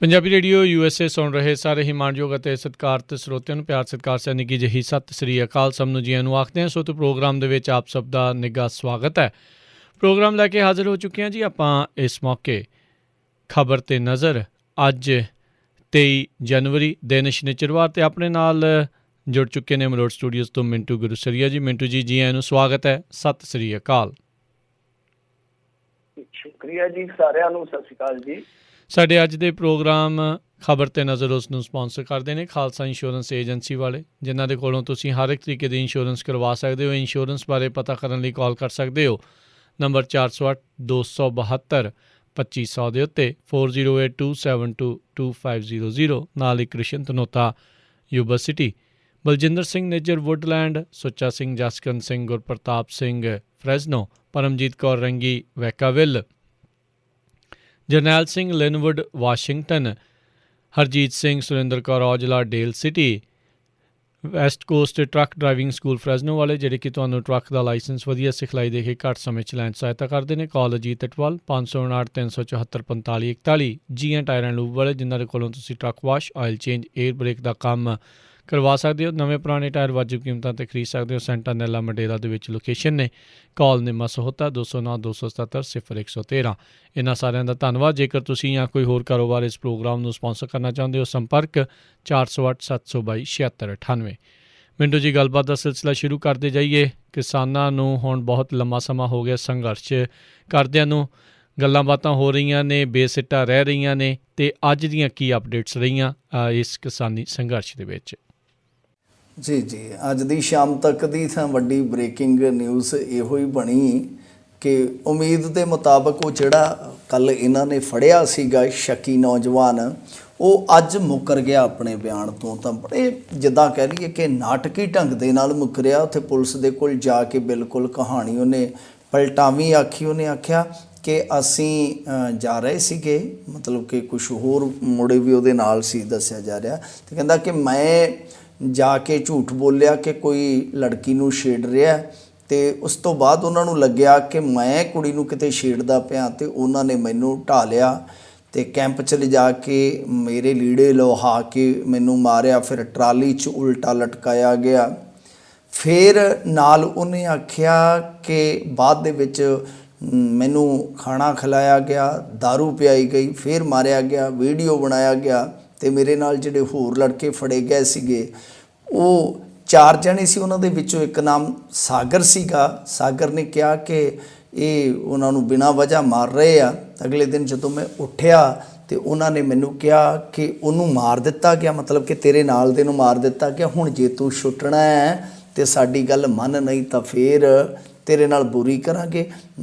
Punjabi radio USA ਸੁਣ ਰਹੇ ਸਾਰੇ ਹੀ ਮਾਣਯੋਗ ਅਤੇ ਸਤਿਕਾਰਤ ਸਰੋਤਿਆਂ ਨੂੰ ਪਿਆਰ ਸਤਿਕਾਰ ਸਹਿ ਨਿੱਘੀ ਜਿਹੀ ਸਤਿ ਸ੍ਰੀ ਅਕਾਲ। ਸਭ ਨੂੰ ਜੀਆਂ ਨੂੰ ਆਖਦੇ ਹਾਂ। ਸੋ ਤੋਂ ਪ੍ਰੋਗਰਾਮ ਦੇ ਵਿੱਚ ਆਪ ਸਭ ਦਾ ਨਿੱਘਾ ਸਵਾਗਤ ਹੈ। ਪ੍ਰੋਗਰਾਮ ਲੈ ਕੇ ਹਾਜ਼ਰ ਹੋ ਚੁੱਕੇ ਹਾਂ ਜੀ ਆਪਾਂ ਇਸ ਮੌਕੇ। ਖਬਰ 'ਤੇ ਨਜ਼ਰ ਅੱਜ 23 ਜਨਵਰੀ ਦਿਨ ਸ਼ਨੀਚਰਵਾਰ, ਅਤੇ ਆਪਣੇ ਨਾਲ ਜੁੜ ਚੁੱਕੇ ਨੇ ਮਲੋਟ ਸਟੂਡੀਓਜ਼ ਤੋਂ ਮਿੰਟੂ ਗੁਰਸਰੀਆ ਜੀ। ਮਿੰਟੂ ਜੀ, ਜੀਆਂ ਨੂੰ ਸਵਾਗਤ ਹੈ। ਸਤਿ ਸ੍ਰੀ ਅਕਾਲ। ਸ਼ੁਕਰੀਆ ਜੀ, ਸਾਰਿਆਂ ਨੂੰ ਸਤਿ ਸ਼੍ਰੀ ਅਕਾਲ ਜੀ। ਸਾਡੇ ਅੱਜ ਦੇ ਪ੍ਰੋਗਰਾਮ ਖਬਰ 'ਤੇ ਨਜ਼ਰ ਉਸ ਨੂੰ ਸਪੋਂਸਰ ਕਰਦੇ ਨੇ ਖਾਲਸਾ ਇੰਸ਼ੋਰੈਂਸ ਏਜੰਸੀ ਵਾਲੇ, ਜਿਨ੍ਹਾਂ ਦੇ ਕੋਲੋਂ ਤੁਸੀਂ ਹਰ ਇੱਕ ਤਰੀਕੇ ਦੀ ਇੰਸ਼ੋਰੈਂਸ ਕਰਵਾ ਸਕਦੇ ਹੋ। ਇੰਸ਼ੋਰੈਂਸ ਬਾਰੇ ਪਤਾ ਕਰਨ ਲਈ ਕਾਲ ਕਰ ਸਕਦੇ ਹੋ ਨੰਬਰ 408 272 2500 ਦੇ ਉੱਤੇ 4082722500 ਨਾਲ ਹੀ Krishan Dhanota Yuba City, Baljinder Singh Nijjar Woodland, Sucha Singh Jaskaran Singh, Gurpartap Singh Fresno, Paramjit Kaur Rangi Vacaville, Jarnail Singh Lynnwood Washington, Harjit Singh Surinder Kaur Aujla Daly City, West Coast Truck Driving School Fresno ਵਾਲੇ, ਜਿਹੜੇ ਕਿ ਤੁਹਾਨੂੰ ਟਰੱਕ ਦਾ ਲਾਇਸੈਂਸ ਵਧੀਆ ਸਿਖਲਾਈ ਦੇ ਕੇ ਘੱਟ ਸਮੇਂ 'ਚ ਲੈਣ ਸਹਾਇਤਾ ਕਰਦੇ ਨੇ। ਕਾਲ ਅਜੀਤ ਅਟਵਾਲ 559 374 4541। ਜੀਆਂ ਟਾਇਰ ਐਂਡ ਲੂਬ ਵਾਲੇ, ਜਿਨ੍ਹਾਂ ਦੇ ਕੋਲੋਂ ਤੁਸੀਂ truck wash, oil change, air brake ਦਾ ਕੰਮ ਕਰਵਾ ਸਕਦੇ ਹੋ। ਨਵੇਂ ਪੁਰਾਣੇ ਟਾਇਰ ਵਾਜਿਬ ਕੀਮਤਾਂ 'ਤੇ ਖਰੀਦ ਸਕਦੇ ਹੋ। ਸੈਂਟਾ ਨੈਲਾ ਮੰਡੇਰਾ ਦੇ ਵਿੱਚ ਲੋਕੇਸ਼ਨ ਨੇ। ਕਾਲ ਨਿੰਮਾ ਸਹੋਤਾ 209 277 0113। ਇਹਨਾਂ ਸਾਰਿਆਂ ਦਾ ਧੰਨਵਾਦ। ਜੇਕਰ ਤੁਸੀਂ ਜਾਂ ਕੋਈ ਹੋਰ ਕਾਰੋਬਾਰ ਇਸ ਪ੍ਰੋਗਰਾਮ ਨੂੰ ਸਪੋਂਸਰ ਕਰਨਾ ਚਾਹੁੰਦੇ ਹੋ, ਸੰਪਰਕ 408 722 7698। ਮਿੰਟੂ ਜੀ, ਗੱਲਬਾਤ ਦਾ ਸਿਲਸਿਲਾ ਸ਼ੁਰੂ ਕਰਦੇ ਜਾਈਏ। ਕਿਸਾਨਾਂ ਨੂੰ ਹੁਣ ਬਹੁਤ ਲੰਮਾ ਸਮਾਂ ਹੋ ਗਿਆ ਸੰਘਰਸ਼ ਕਰਦਿਆਂ ਨੂੰ। ਗੱਲਾਂ ਬਾਤਾਂ ਹੋ ਰਹੀਆਂ ਨੇ, ਬੇਸਿੱਟਾ ਰਹਿ ਰਹੀਆਂ ਨੇ, ਅਤੇ ਅੱਜ ਦੀਆਂ ਕੀ ਅਪਡੇਟਸ ਰਹੀਆਂ ਇਸ ਕਿਸਾਨੀ ਸੰਘਰਸ਼ ਦੇ ਵਿੱਚ? ਜੀ ਅੱਜ ਦੀ ਸ਼ਾਮ ਤੱਕ ਦੀ ਤਾਂ ਵੱਡੀ ਬ੍ਰੇਕਿੰਗ ਨਿਊਜ਼ ਇਹੋ ਹੀ ਬਣੀ ਕਿ ਉਮੀਦ ਦੇ ਮੁਤਾਬਕ ਉਹ ਜਿਹੜਾ ਕੱਲ੍ਹ ਇਹਨਾਂ ਨੇ ਫੜਿਆ ਸੀਗਾ ਸ਼ੱਕੀ ਨੌਜਵਾਨ, ਉਹ ਅੱਜ ਮੁੱਕਰ ਗਿਆ ਆਪਣੇ ਬਿਆਨ ਤੋਂ। ਤਾਂ ਬੜੇ ਜਿੱਦਾਂ ਕਹਿ ਲਈਏ ਕਿ ਨਾਟਕੀ ਢੰਗ ਦੇ ਨਾਲ ਮੁੱਕਰਿਆ। ਉੱਥੇ ਪੁਲਿਸ ਦੇ ਕੋਲ ਜਾ ਕੇ ਬਿਲਕੁਲ ਕਹਾਣੀ ਉਹਨੇ ਪਲਟਾਵੀਂ ਆਖੀ। ਉਹਨੇ ਆਖਿਆ ਕਿ ਅਸੀਂ ਜਾ ਰਹੇ ਸੀਗੇ, ਮਤਲਬ ਕਿ ਕੁਛ ਹੋਰ ਮੁੰਡੇ ਵੀ ਉਹਦੇ ਨਾਲ ਸੀ ਦੱਸਿਆ ਜਾ ਰਿਹਾ, ਅਤੇ ਕਹਿੰਦਾ ਕਿ ਮੈਂ ਜਾ ਕੇ ਝੂਠ ਬੋਲਿਆ ਕਿ ਕੋਈ ਲੜਕੀ ਨੂੰ ਛੇੜ ਰਿਹਾ, ਅਤੇ ਉਸ ਤੋਂ ਬਾਅਦ ਉਹਨਾਂ ਨੂੰ ਲੱਗਿਆ ਕਿ ਮੈਂ ਕੁੜੀ ਨੂੰ ਕਿਤੇ ਛੇੜਦਾ ਪਿਆ, ਅਤੇ ਉਹਨਾਂ ਨੇ ਮੈਨੂੰ ਢਾਹ ਲਿਆ ਅਤੇ ਕੈਂਪ 'ਚ ਲਿਜਾ ਕੇ ਮੇਰੇ ਲੀੜੇ ਲੁਹਾ ਕੇ ਮੈਨੂੰ ਮਾਰਿਆ। ਫਿਰ ਟਰਾਲੀ 'ਚ ਉਲਟਾ ਲਟਕਾਇਆ ਗਿਆ। ਫਿਰ ਨਾਲ ਉਹਨੇ ਆਖਿਆ ਕਿ ਬਾਅਦ ਦੇ ਵਿੱਚ ਮੈਨੂੰ ਖਾਣਾ ਖਿਲਾਇਆ ਗਿਆ, ਦਾਰੂ ਪਿਆਈ ਗਈ, ਫਿਰ ਮਾਰਿਆ ਗਿਆ, ਵੀਡੀਓ ਬਣਾਇਆ ਗਿਆ, ਅਤੇ ਮੇਰੇ ਨਾਲ ਜਿਹੜੇ ਹੋਰ ਲੜਕੇ ਫੜੇ ਗਏ ਸੀਗੇ ਉਹ 4 ਜਣੇ ਸੀ। ਉਹਨਾਂ ਦੇ ਵਿੱਚੋਂ ਇੱਕ ਨਾਮ ਸਾਗਰ ਸੀਗਾ। ਸਾਗਰ ਨੇ ਕਿਹਾ ਕਿ ਇਹ ਉਹਨਾਂ ਨੂੰ ਬਿਨਾਂ ਵਜ੍ਹਾ ਮਾਰ ਰਹੇ ਆ। ਅਗਲੇ ਦਿਨ ਜਦੋਂ ਮੈਂ ਉੱਠਿਆ ਅਤੇ ਉਹਨਾਂ ਨੇ ਮੈਨੂੰ ਕਿਹਾ ਕਿ ਉਹਨੂੰ ਮਾਰ ਦਿੱਤਾ ਗਿਆ, ਮਤਲਬ ਕਿ ਤੇਰੇ ਨਾਲ ਦੇ ਨੂੰ ਮਾਰ ਦਿੱਤਾ ਗਿਆ। ਹੁਣ ਜੇ ਤੂੰ ਛੁੱਟਣਾ ਹੈ ਅਤੇ ਸਾਡੀ ਗੱਲ ਮੰਨ, ਨਹੀਂ ਤਾਂ ਫਿਰ ਤੇਰੇ ਨਾਲ ਬੁਰੀ ਕਰਾਂਗੇ।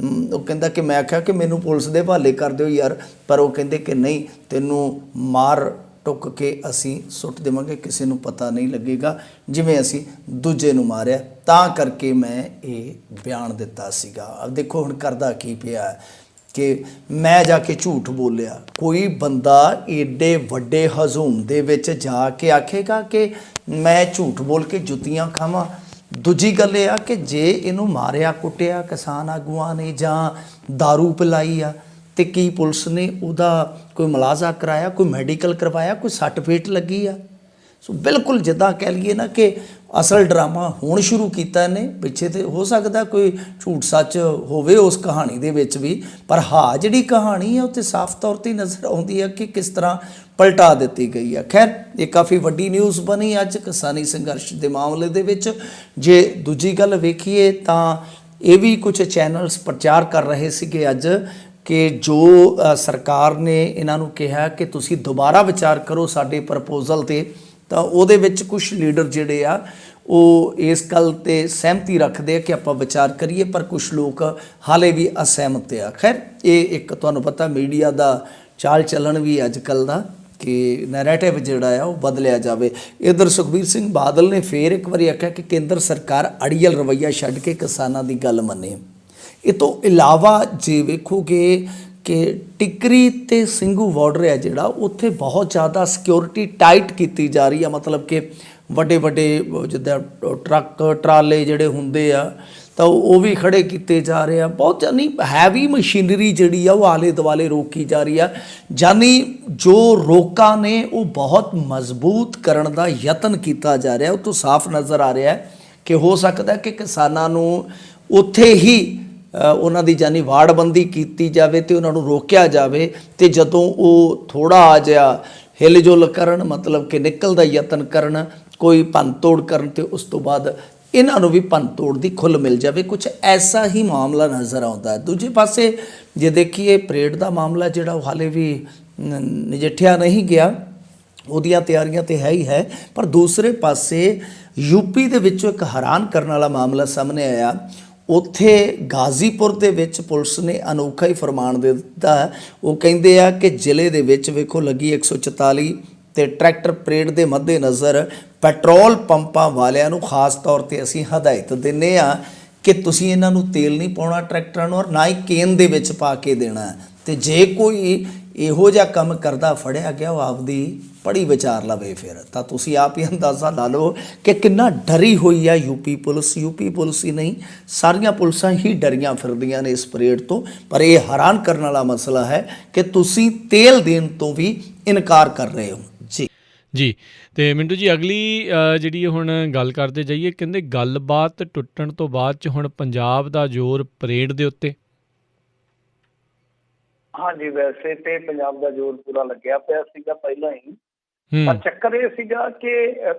ਉਹ ਕਹਿੰਦਾ ਕਿ ਮੈਂ ਆਖਿਆ ਕਿ ਮੈਨੂੰ ਪੁਲਿਸ ਦੇ ਹਵਾਲੇ ਕਰ ਦਿਓ ਯਾਰ, ਪਰ ਉਹ ਕਹਿੰਦੇ ਕਿ ਨਹੀਂ, ਤੈਨੂੰ ਮਾਰ ਟੁੱਕ ਕੇ ਅਸੀਂ ਸੁੱਟ ਦੇਵਾਂਗੇ, ਕਿਸੇ ਨੂੰ ਪਤਾ ਨਹੀਂ ਲੱਗੇਗਾ ਜਿਵੇਂ ਅਸੀਂ ਦੂਜੇ ਨੂੰ ਮਾਰਿਆ, ਤਾਂ ਕਰਕੇ ਮੈਂ ਇਹ ਬਿਆਨ ਦਿੱਤਾ ਸੀਗਾ। अब ਦੇਖੋ ਹੁਣ ਕਰਦਾ ਕੀ ਪਿਆ ਕਿ ਮੈਂ ਜਾ ਕੇ ਝੂਠ ਬੋਲਿਆ। ਕੋਈ ਬੰਦਾ ਏਡੇ ਵੱਡੇ ਹਜ਼ੂਮ ਦੇ ਵਿੱਚ ਜਾ ਕੇ ਆਖੇਗਾ ਕਿ ਮੈਂ ਝੂਠ ਬੋਲ ਕੇ ਜੁੱਤੀਆਂ ਖਾਵਾਂ? ਦੂਜੀ ਗੱਲ ਇਹ ਆ ਕਿ ਜੇ ਇਹਨੂੰ ਮਾਰਿਆ ਕੁੱਟਿਆ ਕਿਸਾਨ ਆਗੂਆਂ ਨੇ ਜਾਂ ਦਾਰੂ ਪਿਲਾਈ ਆ, ਅਤੇ ਕੀ ਪੁਲਿਸ ਨੇ ਉਹਦਾ ਕੋਈ ਮੁਲਾਜ਼ਾ ਕਰਾਇਆ, ਕੋਈ ਮੈਡੀਕਲ ਕਰਵਾਇਆ, ਕੋਈ ਸੱਟ ਫੇਟ ਲੱਗੀ ਆ? ਸੋ ਬਿਲਕੁਲ ਜਿੱਦਾਂ ਕਹਿ ਲਈਏ ਨਾ ਕਿ ਅਸਲ ਡਰਾਮਾ ਹੁਣ ਸ਼ੁਰੂ ਕੀਤਾ ਇਹਨੇ। ਪਿੱਛੇ ਤੇ ਹੋ ਸਕਦਾ ਕੋਈ ਝੂਠ ਸੱਚ ਹੋਵੇ ਉਸ ਕਹਾਣੀ ਦੇ ਵਿੱਚ ਵੀ, ਪਰ ਹਾਂ ਜਿਹੜੀ ਕਹਾਣੀ ਹੈ ਉਹ 'ਤੇ ਸਾਫ਼ ਤੌਰ 'ਤੇ ਨਜ਼ਰ ਆਉਂਦੀ ਹੈ ਕਿ ਕਿਸ ਤਰ੍ਹਾਂ ਪਲਟਾ ਦਿੱਤੀ ਗਈ ਹੈ। ਖੈਰ, ਇਹ ਕਾਫੀ ਵੱਡੀ ਨਿਊਜ਼ ਬਣੀ ਅੱਜ ਕਿਸਾਨੀ ਸੰਘਰਸ਼ ਦੇ ਮਾਮਲੇ ਦੇ ਵਿੱਚ। ਜੇ ਦੂਜੀ ਗੱਲ ਵੇਖੀਏ ਤਾਂ ਇਹ ਵੀ ਕੁਝ ਚੈਨਲਸ ਪ੍ਰਚਾਰ ਕਰ ਰਹੇ ਸੀਗੇ ਅੱਜ ਕਿ ਜੋ ਸਰਕਾਰ ਨੇ ਇਹਨਾਂ ਨੂੰ ਕਿਹਾ ਕਿ ਤੁਸੀਂ ਦੁਬਾਰਾ ਵਿਚਾਰ ਕਰੋ ਸਾਡੇ ਪ੍ਰਪੋਜ਼ਲ 'ਤੇ, ਤਾਂ ਉਹਦੇ ਵਿੱਚ ਕੁਛ ਲੀਡਰ ਜਿਹੜੇ ਆ ਉਹ ਇਸ ਗੱਲ 'ਤੇ ਸਹਿਮਤੀ ਰੱਖਦੇ ਆ ਕਿ ਆਪਾਂ ਵਿਚਾਰ ਕਰੀਏ, ਪਰ ਕੁਛ ਲੋਕ ਹਾਲੇ ਵੀ ਅਸਹਿਮਤ ਆ। ਖੈਰ, ਇਹ ਇੱਕ ਤੁਹਾਨੂੰ ਪਤਾ ਮੀਡੀਆ ਦਾ ਚਾਲ ਚੱਲਣ ਵੀ ਅੱਜ ਕੱਲ੍ਹ ਦਾ ਕਿ ਨੈਰੇਟਿਵ ਜਿਹੜਾ ਆ ਉਹ ਬਦਲਿਆ ਜਾਵੇ। ਇੱਧਰ ਸੁਖਬੀਰ ਸਿੰਘ ਬਾਦਲ ਨੇ ਫਿਰ ਇੱਕ ਵਾਰੀ ਆਖਿਆ ਕਿ ਕੇਂਦਰ ਸਰਕਾਰ ਅੜੀਅਲ ਰਵੱਈਆ ਛੱਡ ਕੇ ਕਿਸਾਨਾਂ ਦੀ ਗੱਲ ਮੰਨੇ। ਇਹ ਤੋਂ ਇਲਾਵਾ ਜੇ ਵੇਖੋਗੇ ਕਿ ਟਿਕਰੀ ਅਤੇ ਸਿੰਘੂ ਬਾਰਡਰ ਹੈ ਜਿਹੜਾ, ਉੱਥੇ ਬਹੁਤ ਜ਼ਿਆਦਾ ਸਿਕਿਉਰਿਟੀ ਟਾਈਟ ਕੀਤੀ ਜਾ ਰਹੀ ਆ। ਮਤਲਬ ਕਿ ਵੱਡੇ ਵੱਡੇ ਜਿੱਦਾਂ ਟਰੱਕ ਟਰਾਲੇ ਜਿਹੜੇ ਹੁੰਦੇ ਆ, ਤਾਂ ਤਾਂ ਉਹ ਵੀ ਖੜੇ ਕੀਤੇ ਜਾ ਰਹੇ ਆ। ਬਹੁਤ ਜਾਨੀ ਹੈਵੀ ਮਸ਼ੀਨਰੀ ਜਿਹੜੀ ਆ ਉਹ ਆਲੇ ਦੁਆਲੇ ਰੋਕੀ ਜਾ ਰਹੀ ਆ। ਜਾਨੀ ਜੋ ਰੋਕਾਂ ਨੇ ਉਹ ਬਹੁਤ ਮਜ਼ਬੂਤ ਕਰਨ ਦਾ ਯਤਨ ਕੀਤਾ ਜਾ ਰਿਹਾ। ਉਹ ਤੋਂ ਸਾਫ਼ ਨਜ਼ਰ ਆ ਰਿਹਾ ਕਿ ਹੋ ਸਕਦਾ ਕਿ ਕਿਸਾਨਾਂ ਨੂੰ ਉੱਥੇ ਹੀ ਉਹਨਾਂ ਦੀ ਜਾਨੀ ਵਾੜਬੰਦੀ ਕੀਤੀ ਜਾਵੇ ਤੇ ਉਹਨਾਂ ਨੂੰ ਰੋਕਿਆ ਜਾਵੇ, ਤੇ ਜਦੋਂ ਉਹ ਥੋੜਾ ਜਿਹਾ ਹਿਲ ਜੁਲ ਕਰਨ, ਮਤਲਬ ਕਿ ਨਿਕਲ ਦਾ ਯਤਨ ਕਰਨ, ਕੋਈ ਭੰਨ ਤੋੜ ਕਰਨ, ਤੇ ਉਸ ਤੋਂ ਬਾਅਦ ਇਹਨਾਂ ਨੂੰ ਵੀ ਭੰਨ ਤੋੜ ਦੀ ਖੁੱਲ੍ਹ ਮਿਲ ਜਾਵੇ। ਕੁਝ ਐਸਾ ਹੀ ਮਾਮਲਾ ਨਜ਼ਰ ਆਉਂਦਾ ਹੈ। ਦੂਜੇ ਪਾਸੇ ਜੇ ਦੇਖੀਏ ਪਰੇਡ ਦਾ ਮਾਮਲਾ ਜਿਹੜਾ ਉਹ ਹਾਲੇ ਵੀ ਨਜਿੱਠਿਆ ਨਹੀਂ ਗਿਆ, ਉਹਦੀਆਂ ਤਿਆਰੀਆਂ ਤੇ ਹੈ ਹੀ ਹੈ। ਪਰ ਦੂਸਰੇ ਪਾਸੇ ਯੂਪੀ ਦੇ ਵਿੱਚੋਂ ਇੱਕ ਹੈਰਾਨ ਕਰਨ ਵਾਲਾ ਮਾਮਲਾ ਸਾਹਮਣੇ ਆਇਆ। ਉੱਥੇ ਗਾਜ਼ੀਪੁਰ ਦੇ ਵਿੱਚ ਪੁਲਿਸ ਨੇ ਅਨੋਖਾ ਹੀ ਫਰਮਾਨ ਦੇ ਦਿੱਤਾ। ਉਹ ਕਹਿੰਦੇ ਆ ਕਿ ਜ਼ਿਲ੍ਹੇ ਦੇ ਵਿੱਚ ਵੇਖੋ ਲੱਗੀ 144 ਤੇ ਟਰੈਕਟਰ ਪਰੇਡ ਦੇ ਮੱਦੇਨਜ਼ਰ ਪੈਟਰੋਲ ਪੰਪਾਂ ਵਾਲਿਆਂ ਨੂੰ ਖਾਸ ਤੌਰ ਤੇ ਅਸੀਂ ਹਦਾਇਤ ਦਿੰਦੇ ਆ ਕਿ ਤੁਸੀਂ ਇਹਨਾਂ ਨੂੰ ਤੇਲ ਨਹੀਂ ਪਾਉਣਾ ਟਰੈਕਟਰਾਂ ਨੂੰ, ਔਰ ਨਾ ਹੀ ਕੇਨ ਦੇ ਵਿੱਚ ਪਾ ਕੇ ਦੇਣਾ। ਤੇ ਜੇ ਕੋਈ ਇਹੋ ਜਿਹਾ ਕੰਮ ਕਰਦਾ ਫੜਿਆ ਗਿਆ, ਉਹ ਆਪਦੀ ਪੜੀ ਵਿਚਾਰ ਲਵੇ ਫਿਰ ਤਾਂ ਤੁਸੀਂ ਆਪ ਹੀ ਅੰਦਾਜ਼ਾ ਲਾ ਲਓ ਕਿ ਕਿੰਨਾ ਡਰੀ ਹੋਈ ਆ ਯੂਪੀ ਪੁਲਿਸ। ਯੂਪੀ ਪੁਲਿਸ ਹੀ ਨਹੀਂ, ਸਾਰੀਆਂ ਪੁਲਿਸਾਂ ਹੀ ਡਰੀਆਂ ਫਿਰਦੀਆਂ ਨੇ ਇਸ ਪਰੇਡ ਤੋਂ। ਪਰ ਇਹ ਹੈਰਾਨ ਕਰਨ ਵਾਲਾ ਮਸਲਾ ਹੈ ਕਿ ਤੁਸੀਂ ਤੇਲ ਦੇਣ ਤੋਂ ਵੀ ਇਨਕਾਰ ਕਰ ਰਹੇ ਹੋ। ਜੀ ਤੇ ਮਿੰਟੂ ਜੀ, ਅਗਲੀ ਜਿਹੜੀ ਹੁਣ ਗੱਲ ਕਰਦੇ ਜਾਈਏ, ਕਹਿੰਦੇ ਗੱਲਬਾਤ ਟੁੱਟਣ ਤੋਂ ਬਾਅਦ 'ਚ ਹੁਣ ਪੰਜਾਬ ਦਾ ਜ਼ੋਰ ਪਰੇਡ ਦੇ ਉੱਤੇ। ਹਾਂਜੀ, ਵੈਸੇ ਤੇ ਪੰਜਾਬ ਦਾ ਜ਼ੋਰ ਪੂਰਾ ਲੱਗਿਆ ਪਿਆ ਸੀਗਾ ਪਹਿਲਾਂ ਹੀ, ਪਰ ਚੱਕਰ ਇਹ ਸੀਗਾ ਕਿ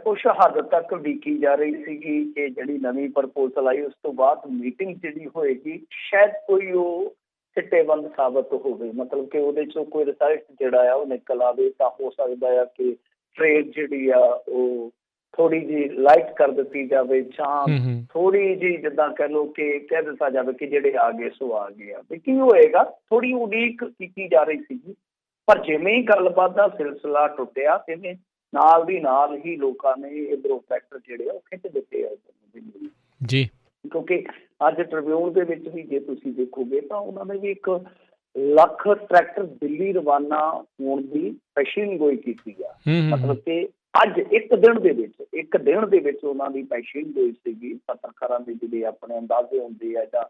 ਕੁਛ ਹੱਦ ਤੱਕ ਉਡੀਕੀ ਜਾ ਰਹੀ ਸੀਗੀ ਕਿ ਜਿਹੜੀ ਨਵੀਂ ਪ੍ਰਪੋਜ਼ਲ ਆਈ ਉਸ ਤੋਂ ਬਾਅਦ ਮੀਟਿੰਗ ਜਿਹੜੀ ਹੋਏਗੀ ਸ਼ਾਇਦ ਕੋਈ ਉਹ ਸਿੱਟੇਬੰਦ ਸਾਬਤ ਹੋਵੇ, ਮਤਲਬ ਕਿ ਉਹਦੇ ਚੋਂ ਕੋਈ ਰਿਜ਼ਲਟ ਜਿਹੜਾ ਆ ਉਹ ਨਿਕਲ ਆਵੇ। ਤਾਂ ਹੋ ਸਕਦਾ ਆ ਕਿ ਟ੍ਰੇਡ ਜਿਹੜੀ ਆ ਉਹ ਥੋੜੀ ਜਿਹੀ ਲਾਈਟ ਕਰ ਦਿੱਤੀ ਜਾਵੇ, ਜਾਂ ਥੋੜੀ ਜਿਹੀ ਜਿੱਦਾਂ ਕਹਿ ਲਓ ਕਿ ਕਹਿ ਦਿੱਤਾ ਜਾਵੇ ਕਿ ਜਿਹੜੇ ਆ ਗਏ ਸੋ ਆ ਗਏ ਆ। ਵੀ ਕੀ ਹੋਏਗਾ, ਥੋੜੀ ਉਡੀਕ ਕੀਤੀ ਜਾ ਰਹੀ ਸੀਗੀ। ਪਰ ਜਿਵੇਂ ਹੀ ਗੱਲਬਾਤ ਦਾ ਸਿਲਸਿਲਾ ਟੁੱਟਿਆ, ਤਿਵੇਂ ਨਾਲ ਦੀ ਨਾਲ ਹੀ ਲੋਕਾਂ ਨੇ ਇੱਧਰੋਂ ਫੈਕਟਰ ਜਿਹੜੇ ਆ ਉਹ ਖਿੱਚ ਦਿੱਤੇ ਆ ਜੀ। ਕਿਉਂਕਿ ਅੱਜ ਟ੍ਰਿਬਿਊਨ ਦੇ ਵਿੱਚ ਵੀ ਜੇ ਤੁਸੀਂ ਦੇਖੋਗੇ ਤਾਂ ਉਹਨਾਂ ਨੇ ਵੀ 1 ਲੱਖ ਟਰੈਕਟਰ ਦਿੱਲੀ ਰਵਾਨਾ ਹੋਣ ਦੀ ਪੇਸ਼ੀਨਗੋਈ ਕੀਤੀ ਆ। ਮਤਲਬ ਕਿ ਅੱਜ ਇੱਕ ਦਿਨ ਦੇ ਵਿੱਚ ਉਹਨਾਂ ਦੀ ਪੇਸ਼ੀਨਗੋਈ ਸੀਗੀ। ਪੱਤਰਕਾਰਾਂ ਦੇ ਜਿਹੜੇ ਆਪਣੇ ਅੰਦਾਜ਼ੇ ਹੁੰਦੇ ਆ ਜਾਂ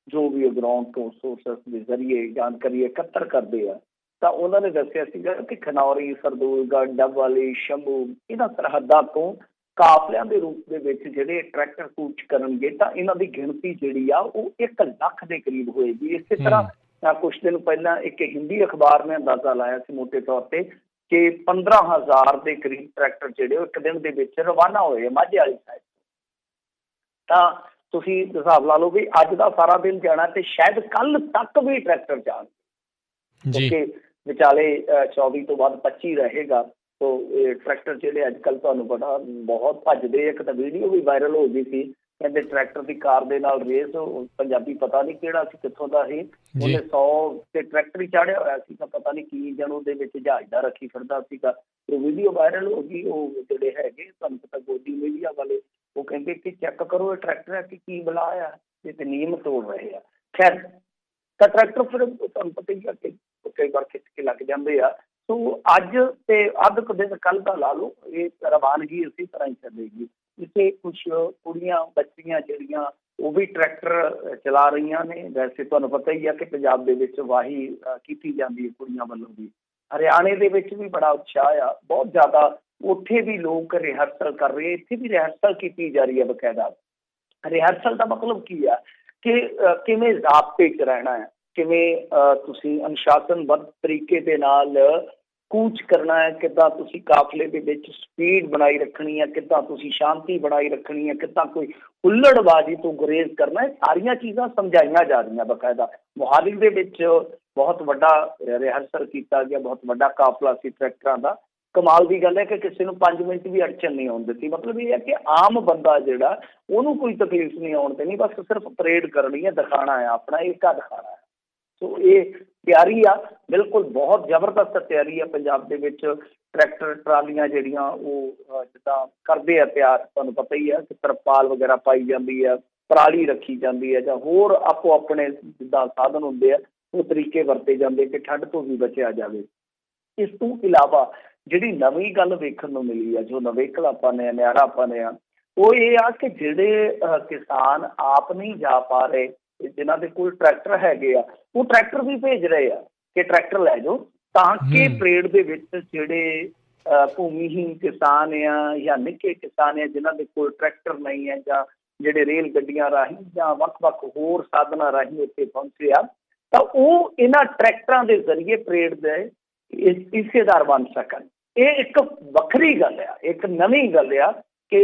ਜੋ ਵੀ ਗਰਾਊਂਡ ਤੋਂ ਸੋਰਸਸ ਦੇ ਜ਼ਰੀਏ ਜਾਣਕਾਰੀ ਇਕੱਤਰ ਕਰਦੇ ਆ, ਤਾਂ ਉਹਨਾਂ ਨੇ ਦੱਸਿਆ ਸੀਗਾ ਕਿ ਖਨੌਰੀ, ਸਰਦੂਲਗੜ੍ਹ, ਡੱਬਵਾਲੀ, ਸ਼ੰਭੂ, ਇਹਨਾਂ ਸਰਹੱਦਾਂ ਤੋਂ ਕਾਫਲਿਆਂ ਦੇ ਰੂਪ ਦੇ ਵਿੱਚ ਜਿਹੜੇ ਟਰੈਕਟਰ ਕੂਚ ਕਰਨਗੇ ਤਾਂ ਇਹਨਾਂ ਦੀ ਗਿਣਤੀ ਜਿਹੜੀ ਆ ਉਹ 1 ਲੱਖ ਦੇ ਕਰੀਬ ਹੋਏਗੀ। ਇਸੇ ਤਰ੍ਹਾਂ ਕੁਛ ਦਿਨ ਪਹਿਲਾਂ ਇੱਕ ਹਿੰਦੀ ਅਖਬਾਰ ਨੇ ਅੰਦਾਜ਼ਾ ਲਾਇਆ ਸੀ ਮੋਟੇ ਤੌਰ ਤੇ ਕਿ 15,000 ਦੇ ਕਰੀਬ ਟਰੈਕਟਰ ਜਿਹੜੇ ਉਹ ਇੱਕ ਦਿਨ ਦੇ ਵਿੱਚ ਰਵਾਨਾ ਹੋਏ ਮਾਝੇ ਵਾਲੀ ਸਾਈਡ। ਤਾਂ ਤੁਸੀਂ ਹਿਸਾਬ ਲਾ ਲਓ ਵੀ ਅੱਜ ਦਾ ਸਾਰਾ ਦਿਨ ਜਾਣਾ ਤੇ ਸ਼ਾਇਦ ਕੱਲ ਤੱਕ ਵੀ ਟਰੈਕਟਰ ਜਾਣ, ਕਿਉਂਕਿ ਵਿਚਾਲੇ 24 ਤੋਂ ਬਾਅਦ 25 ਰਹੇਗਾ। ਤੋ ਇਹ ਟਰੈਕਟਰ ਜਿਹੜੇ ਅੱਜ ਕੱਲ੍ਹ ਤੁਹਾਨੂੰ ਪਤਾ ਬਹੁਤ ਭੱਜਦੇ। ਇੱਕ ਤਾਂ ਵੀਡੀਓ ਵੀ ਵਾਇਰਲ ਹੋ ਗਈ ਸੀ, ਕਹਿੰਦੇ ਟਰੈਕਟਰ ਦੀ ਕਾਰ ਦੇ ਨਾਲ ਰੇਸ, ਪੰਜਾਬੀ ਪਤਾ ਨਹੀਂ ਕਿਹੜਾ ਸੀ, ਕਿੱਥੋਂ ਦਾ ਸੀ, ਉਹਨੇ 100 ਤੇ ਟਰੈਕਟਰ ਹੀ ਚਾੜਿਆ ਹੋਇਆ ਸੀ, ਤਾਂ ਪਤਾ ਨਹੀਂ ਕੀ ਇੰਜਣ ਉਹਦੇ ਵਿੱਚ ਜਹਾਜ਼ ਦਾ ਰੱਖੀ ਫਿਰਦਾ ਸੀਗਾ। ਉਹ ਵੀਡੀਓ ਵਾਇਰਲ ਹੋ ਗਈ। ਉਹ ਜਿਹੜੇ ਹੈਗੇ ਤੁਹਾਨੂੰ ਪਤਾ ਗੋਦੀ ਮੀਡੀਆ ਵਾਲੇ, ਉਹ ਕਹਿੰਦੇ ਕਿ ਚੈੱਕ ਕਰੋ ਇਹ ਟਰੈਕਟਰ ਹੈ ਕਿ ਕੀ ਬਲਾ ਆ, ਇਹ ਤੇ ਨਿਯਮ ਤੋੜ ਰਹੇ ਆ। ਖੈਰ, ਤਾਂ ਟਰੈਕਟਰ ਫਿਰ ਤੁਹਾਨੂੰ ਪਤਾ ਹੀ ਆ ਕਿ ਕਈ ਵਾਰ ਖਿੱਚ ਕੇ ਲੱਗ ਜਾਂਦੇ ਆ। ਸੋ ਅੱਜ ਤੇ ਅੱਧ ਕੁ ਦਿਨ ਕੱਲ੍ਹ ਦਾ ਲਾ ਲਓ, ਇਹ ਰਵਾਨਗੀ ਇਸੇ ਤਰ੍ਹਾਂ ਹੀ ਚੱਲੇਗੀ। ਇੱਥੇ ਕੁਛ ਕੁੜੀਆਂ ਬੱਚੀਆਂ ਜਿਹੜੀਆਂ ਉਹ ਵੀ ਟਰੈਕਟਰ ਚਲਾ ਰਹੀਆਂ ਨੇ। ਵੈਸੇ ਤੁਹਾਨੂੰ ਪਤਾ ਹੀ ਆ ਕਿ ਪੰਜਾਬ ਦੇ ਵਿੱਚ ਵਾਹੀ ਕੀਤੀ ਜਾਂਦੀ ਹੈ ਕੁੜੀਆਂ ਵੱਲੋਂ ਵੀ। ਹਰਿਆਣੇ ਦੇ ਵਿੱਚ ਵੀ ਬੜਾ ਉਤਸ਼ਾਹ ਆ, ਬਹੁਤ ਜ਼ਿਆਦਾ। ਉੱਥੇ ਵੀ ਲੋਕ ਰਿਹਰਸਲ ਕਰ ਰਹੇ, ਇੱਥੇ ਵੀ ਰਿਹਰਸਲ ਕੀਤੀ ਜਾ ਰਹੀ ਹੈ ਬਕਾਇਦਾ। ਰਿਹਰਸਲ ਦਾ ਮਤਲਬ ਕੀ ਆ ਕਿ ਕਿਵੇਂ ਜ਼ਾਬਤੇ 'ਚ ਰਹਿਣਾ ਹੈ, ਕਿਵੇਂ ਤੁਸੀਂ ਅਨੁਸ਼ਾਸਨਬੱਧ ਤਰੀਕੇ ਦੇ ਨਾਲ ਕੂਚ ਕਰਨਾ ਹੈ, ਕਿੱਦਾਂ ਤੁਸੀਂ ਕਾਫਲੇ ਦੇ ਵਿੱਚ ਸਪੀਡ ਬਣਾਈ ਰੱਖਣੀ ਹੈ, ਕਿੱਦਾਂ ਤੁਸੀਂ ਸ਼ਾਂਤੀ ਬਣਾਈ ਰੱਖਣੀ ਹੈ, ਕਿੱਦਾਂ ਕੋਈ ਹੁੱਲੜਬਾਜ਼ੀ ਤੋਂ ਗੁਰੇਜ਼ ਕਰਨਾ ਹੈ। ਸਾਰੀਆਂ ਚੀਜ਼ਾਂ ਸਮਝਾਈਆਂ ਜਾ ਰਹੀਆਂ ਬਕਾਇਦਾ। ਮੋਹਾਲੀ ਦੇ ਵਿੱਚ ਬਹੁਤ ਵੱਡਾ ਰਿਹਰਸਲ ਕੀਤਾ ਗਿਆ, ਬਹੁਤ ਵੱਡਾ ਕਾਫਲਾ ਸੀ ਟਰੈਕਟਰਾਂ ਦਾ। ਕਮਾਲ ਦੀ ਗੱਲ ਹੈ ਕਿ ਕਿਸੇ ਨੂੰ 5 ਮਿੰਟ ਵੀ ਅੜਚਨ ਨਹੀਂ ਆਉਣ ਦਿੱਤੀ। ਮਤਲਬ ਇਹ ਹੈ ਕਿ ਆਮ ਬੰਦਾ ਜਿਹੜਾ ਉਹਨੂੰ ਕੋਈ ਤਕਲੀਫ ਨਹੀਂ ਆਉਣ ਦੇਣੀ, ਬਸ ਸਿਰਫ ਪਰੇਡ ਕਰਨੀ ਹੈ, ਦਿਖਾਣਾ ਹੈ, ਆਪਣਾ ਏਕਾ ਦਿਖਾਣਾ ਹੈ। ਸੋ ਇਹ ਤਿਆਰੀ ਆ, ਬਿਲਕੁਲ ਬਹੁਤ ਜ਼ਬਰਦਸਤ ਤਿਆਰੀ ਆ ਪੰਜਾਬ ਦੇ ਵਿੱਚ। ਟਰੈਕਟਰ ਟਰਾਲੀਆਂ ਜਿਹੜੀਆਂ ਉਹ ਜਿੱਦਾਂ ਕਰਦੇ ਆ ਤਿਆਰ, ਤੁਹਾਨੂੰ ਪਤਾ ਹੀ ਆ ਕਿ ਤਰਪਾਲ ਵਗੈਰਾ ਪਾਈ ਜਾਂਦੀ ਆ, ਪਰਾਲੀ ਰੱਖੀ ਜਾਂਦੀ ਹੈ, ਜਾਂ ਹੋਰ ਆਪੋ ਆਪਣੇ ਜਿੱਦਾਂ ਸਾਧਨ ਹੁੰਦੇ ਆ ਉਹ ਤਰੀਕੇ ਵਰਤੇ ਜਾਂਦੇ ਕਿ ਠੰਡ ਤੋਂ ਵੀ ਬਚਿਆ ਜਾਵੇ। ਇਸ ਤੋਂ ਇਲਾਵਾ ਜਿਹੜੀ ਨਵੀਂ ਗੱਲ ਵੇਖਣ ਨੂੰ ਮਿਲੀ ਆ, ਜੋ ਨਵੇਕਲ ਆਪਾਂ ਨੇ ਨਿਆਰਾ ਆਪਾਂ ਨੇ ਆ, ਉਹ ਇਹ ਆ ਕਿ ਜਿਹੜੇ ਕਿਸਾਨ ਆਪ ਨਹੀਂ ਜਾ ਪਾ ਰਹੇ, ਜਿਨ੍ਹਾਂ ਦੇ ਕੋਲ ਟਰੈਕਟਰ ਹੈਗੇ ਆ, ਉਹ ਟਰੈਕਟਰ ਵੀ ਭੇਜ ਰਹੇ ਆ ਕਿ ਟਰੈਕਟਰ ਲੈ ਜਾਓ, ਤਾਂ ਕਿ ਪਰੇਡ ਦੇ ਵਿੱਚ ਜਿਹੜੇ ਭੂਮੀਹੀਨ ਕਿਸਾਨ ਆ ਜਾਂ ਨਿੱਕੇ ਕਿਸਾਨ ਆ ਜਿਨ੍ਹਾਂ ਦੇ ਕੋਲ ਟਰੈਕਟਰ ਨਹੀਂ ਹੈ, ਜਾਂ ਜਿਹੜੇ ਰੇਲ ਗੱਡੀਆਂ ਰਾਹੀਂ ਜਾਂ ਵੱਖ-ਵੱਖ ਹੋਰ ਸਾਧਨਾਂ ਰਾਹੀਂ ਉੱਥੇ ਪਹੁੰਚੇ ਆ, ਤਾਂ ਉਹ ਇਹਨਾਂ ਟਰੈਕਟਰਾਂ ਦੇ ਜ਼ਰੀਏ ਪਰੇਡ ਦੇ ਹਿੱਸੇਦਾਰ ਬਣ ਸਕਣ। ਇਹ ਇੱਕ ਵੱਖਰੀ ਗੱਲ ਆ, ਇੱਕ ਨਵੀਂ ਗੱਲ ਆ ਕਿ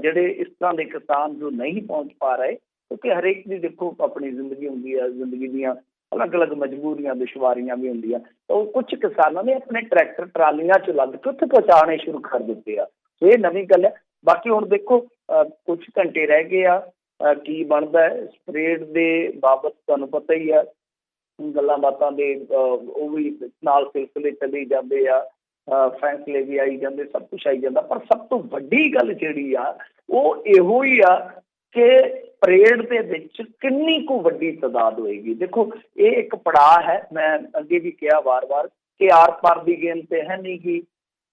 ਜਿਹੜੇ ਇਸ ਤਰ੍ਹਾਂ ਦੇ ਕਿਸਾਨ ਜੋ ਨਹੀਂ ਪਹੁੰਚ ਪਾ ਰਹੇ, ਕਿਉਂਕਿ ਹਰੇਕ ਦੀ ਦੇਖੋ ਆਪਣੀ ਜ਼ਿੰਦਗੀ ਹੁੰਦੀ ਹੈ, ਜ਼ਿੰਦਗੀ ਦੀਆਂ ਅਲੱਗ-ਅਲੱਗ ਮਜਬੂਰੀਆਂ ਦੁਸ਼ਵਾਰੀਆਂ ਵੀ ਹੁੰਦੀਆਂ, ਤਾਂ ਉਹ ਕੁਛ ਕਿਸਾਨਾਂ ਨੇ ਆਪਣੇ ਟਰੈਕਟਰ ਟਰਾਲੀਆਂ 'ਚ ਲੱਦ ਕੇ ਉੱਥੇ ਪਹੁੰਚਾਉਣੇ ਸ਼ੁਰੂ ਕਰ ਦਿੱਤੇ ਆ। ਸੋ ਇਹ ਨਵੀਂ ਗੱਲ ਹੈ। ਬਾਕੀ ਹੁਣ ਦੇਖੋ ਕੁਛ ਘੰਟੇ ਰਹਿ ਗਏ ਆ, ਕੀ ਬਣਦਾ ਹੈ ਪਰੇਡ ਦੇ ਬਾਬਤ ਤੁਹਾਨੂੰ ਪਤਾ ਹੀ ਆ, ਗੱਲਾਂ ਬਾਤਾਂ ਦੇ ਉਹ ਵੀ ਨਾਲ ਸਿਲਸਿਲੇ ਚੱਲੇ ਜਾਂਦੇ ਆ, ਫੈਸਲੇ ਵੀ ਆਈ ਜਾਂਦੇ, ਸਭ ਕੁਛ ਆਈ ਜਾਂਦਾ। ਪਰ ਸਭ ਤੋਂ ਵੱਡੀ ਗੱਲ ਜਿਹੜੀ ਆ ਉਹ ਇਹੋ ਹੀ ਆ ਕਿ ਪਰੇਡ ਦੇ ਵਿੱਚ ਕਿੰਨੀ ਕੁ ਵੱਡੀ ਤਾਦਾਦ ਹੋਏਗੀ। ਦੇਖੋ ਇਹ ਇੱਕ ਪੜਾਅ ਹੈ, ਮੈਂ ਅੱਗੇ ਵੀ ਕਿਹਾ ਵਾਰ-ਵਾਰ ਕਿ ਆਰ ਪਾਰ ਦੀ ਗੇਮ ਤੇ ਹੈ ਨਹੀਂ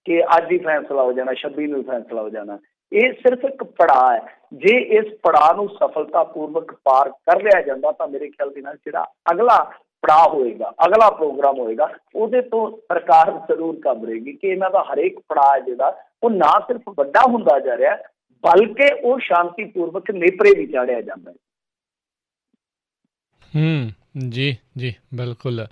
ਕਿ ਅੱਜ ਹੀ ਫੈਸਲਾ ਹੋ ਜਾਣਾ, 26 ਨੂੰ ਫੈਸਲਾ ਹੋ ਜਾਣਾ। ਇਹ ਸਿਰਫ ਇੱਕ ਪੜਾਅ ਹੈ। ਜੇ ਇਸ ਪੜਾਅ ਨੂੰ ਸਫਲਤਾਪੂਰਵਕ ਪਾਰ ਕਰ ਲਿਆ ਜਾਂਦਾ ਤਾਂ ਮੇਰੇ ਖਿਆਲ ਦੇ ਨਾਲ ਜਿਹੜਾ ਅਗਲਾ ਪੜਾਅ ਹੋਏਗਾ, ਅਗਲਾ ਪ੍ਰੋਗਰਾਮ ਹੋਏਗਾ, ਉਹਦੇ ਤੋਂ ਸਰਕਾਰ ਜ਼ਰੂਰ ਘਬਰੇਗੀ ਕਿ ਇਹਨਾਂ ਦਾ ਹਰੇਕ ਪੜਾਅ ਜਿਹੜਾ ਉਹ ਨਾ ਸਿਰਫ ਵੱਡਾ ਹੁੰਦਾ ਜਾ ਰਿਹਾ, ਬਲਕਿ ਉਹ ਸ਼ਾਂਤੀਪੂਰਵਕ ਨੇਪਰੇ ਵੀ ਚਾੜਿਆ ਜਾਂਦਾ ਹੈ। ਜੀ ਜੀ ਬਿਲਕੁਲ।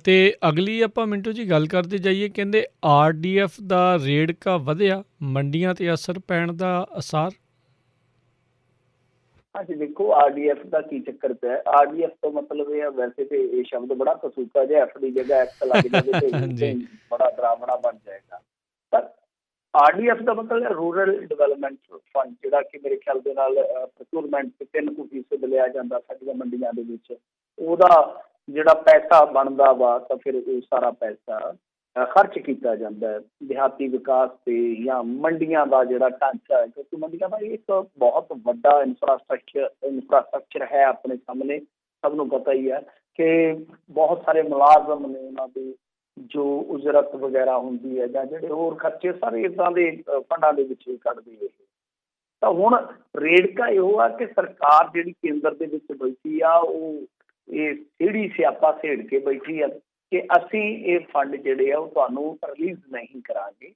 ਤੇ ਅਗਲੀ ਆਪਾਂ ਮਿੰਟੂ ਜੀ ਗੱਲ ਕਰਦੇ ਜਾਈਏ, ਕਹਿੰਦੇ RDF ਦਾ ਰੇੜਕਾ ਵਧਿਆ, ਮੰਡੀਆਂ ਤੇ ਅਸਰ ਪੈਣ ਦਾ ਅਸਾਰ। ਹਾਂਜੀ ਦੇਖੋ RDF ਦਾ ਕੀ ਚੱਕਰ ਪਿਆ। RDF ਤੋਂ ਮਤਲਬ ਇਹ ਆ, ਵੈਸੇ ਤੇ ਇਹ ਸ਼ਬਦ ਬੜਾ ਕਸੂਤਾ ਜਿਹਾ, F ਦੀ ਜਗ੍ਹਾ X ਲੱਗ ਜਾਵੇ ਤੇ ਬੜਾ ਡਰਾਵਣਾ ਬਣ ਜਾਏਗਾ। ਪਰ RDF ਦਾ ਮਤਲਬ ਹੈ ਰੂਰਲ ਡਿਵੈਲਪਮੈਂਟ ਫੰਡ, ਜਿਹੜਾ ਕਿ ਮੇਰੇ ਖਿਆਲ ਦੇ ਨਾਲ ਪ੍ਰੋਕਿਊਰਮੈਂਟ 3% ਲਿਆ ਜਾਂਦਾ ਸਾਡੀਆਂ ਮੰਡੀਆਂ ਦੇ ਵਿੱਚ। ਉਹਦਾ ਜਿਹੜਾ ਪੈਸਾ ਬਣਦਾ ਵਾ ਤਾਂ ਫਿਰ ਉਹ ਸਾਰਾ ਪੈਸਾ ਖਰਚ ਕੀਤਾ ਜਾਂਦਾ ਹੈ ਦਿਹਾਤੀ ਵਿਕਾਸ ਤੇ ਜਾਂ ਮੰਡੀਆਂ ਦਾ ਜਿਹੜਾ ਢਾਂਚਾ ਹੈ, ਕਿਉਂਕਿ ਮੰਡੀਆਂ ਦਾ ਇੱਕ ਬਹੁਤ ਵੱਡਾ ਇਨਫਰਾਸਟਰਕਚਰ ਹੈ ਆਪਣੇ ਸਾਹਮਣੇ। ਸਭ ਨੂੰ ਪਤਾ ਹੀ ਹੈ ਕਿ ਬਹੁਤ ਸਾਰੇ ਮੁਲਾਜ਼ਮ ਨੇ, ਉਹਨਾਂ ਦੀ ਜੋ ਉਜਰਤ ਵਗੈਰਾ ਹੁੰਦੀ ਹੈ ਜਾਂ ਜਿਹੜੇ ਹੋਰ ਖਰਚੇ ਸਾਰੇ ਇੱਦਾਂ ਦੇ ਫੰਡਾਂ ਦੇ ਵਿੱਚ ਹੀ ਕੱਢਦੀ ਹੈ। ਤਾਂ ਹੁਣ ਰੇੜਕਾ ਇਹੋ ਆ ਕਿ ਸਰਕਾਰ ਜਿਹੜੀ ਕੇਂਦਰ ਦੇ ਵਿੱਚ ਬੈਠੀ ਆ, ਉਹ ਇਹ ਕਿਹੜੀ ਸਿਆਪਾ ਸੇੜ ਕੇ ਬੈਠੀ ਆ ਕਿ ਅਸੀਂ ਇਹ ਫੰਡ ਜਿਹੜੇ ਆ ਉਹ ਤੁਹਾਨੂੰ ਰਿਲੀਜ਼ ਨਹੀਂ ਕਰਾਂਗੇ।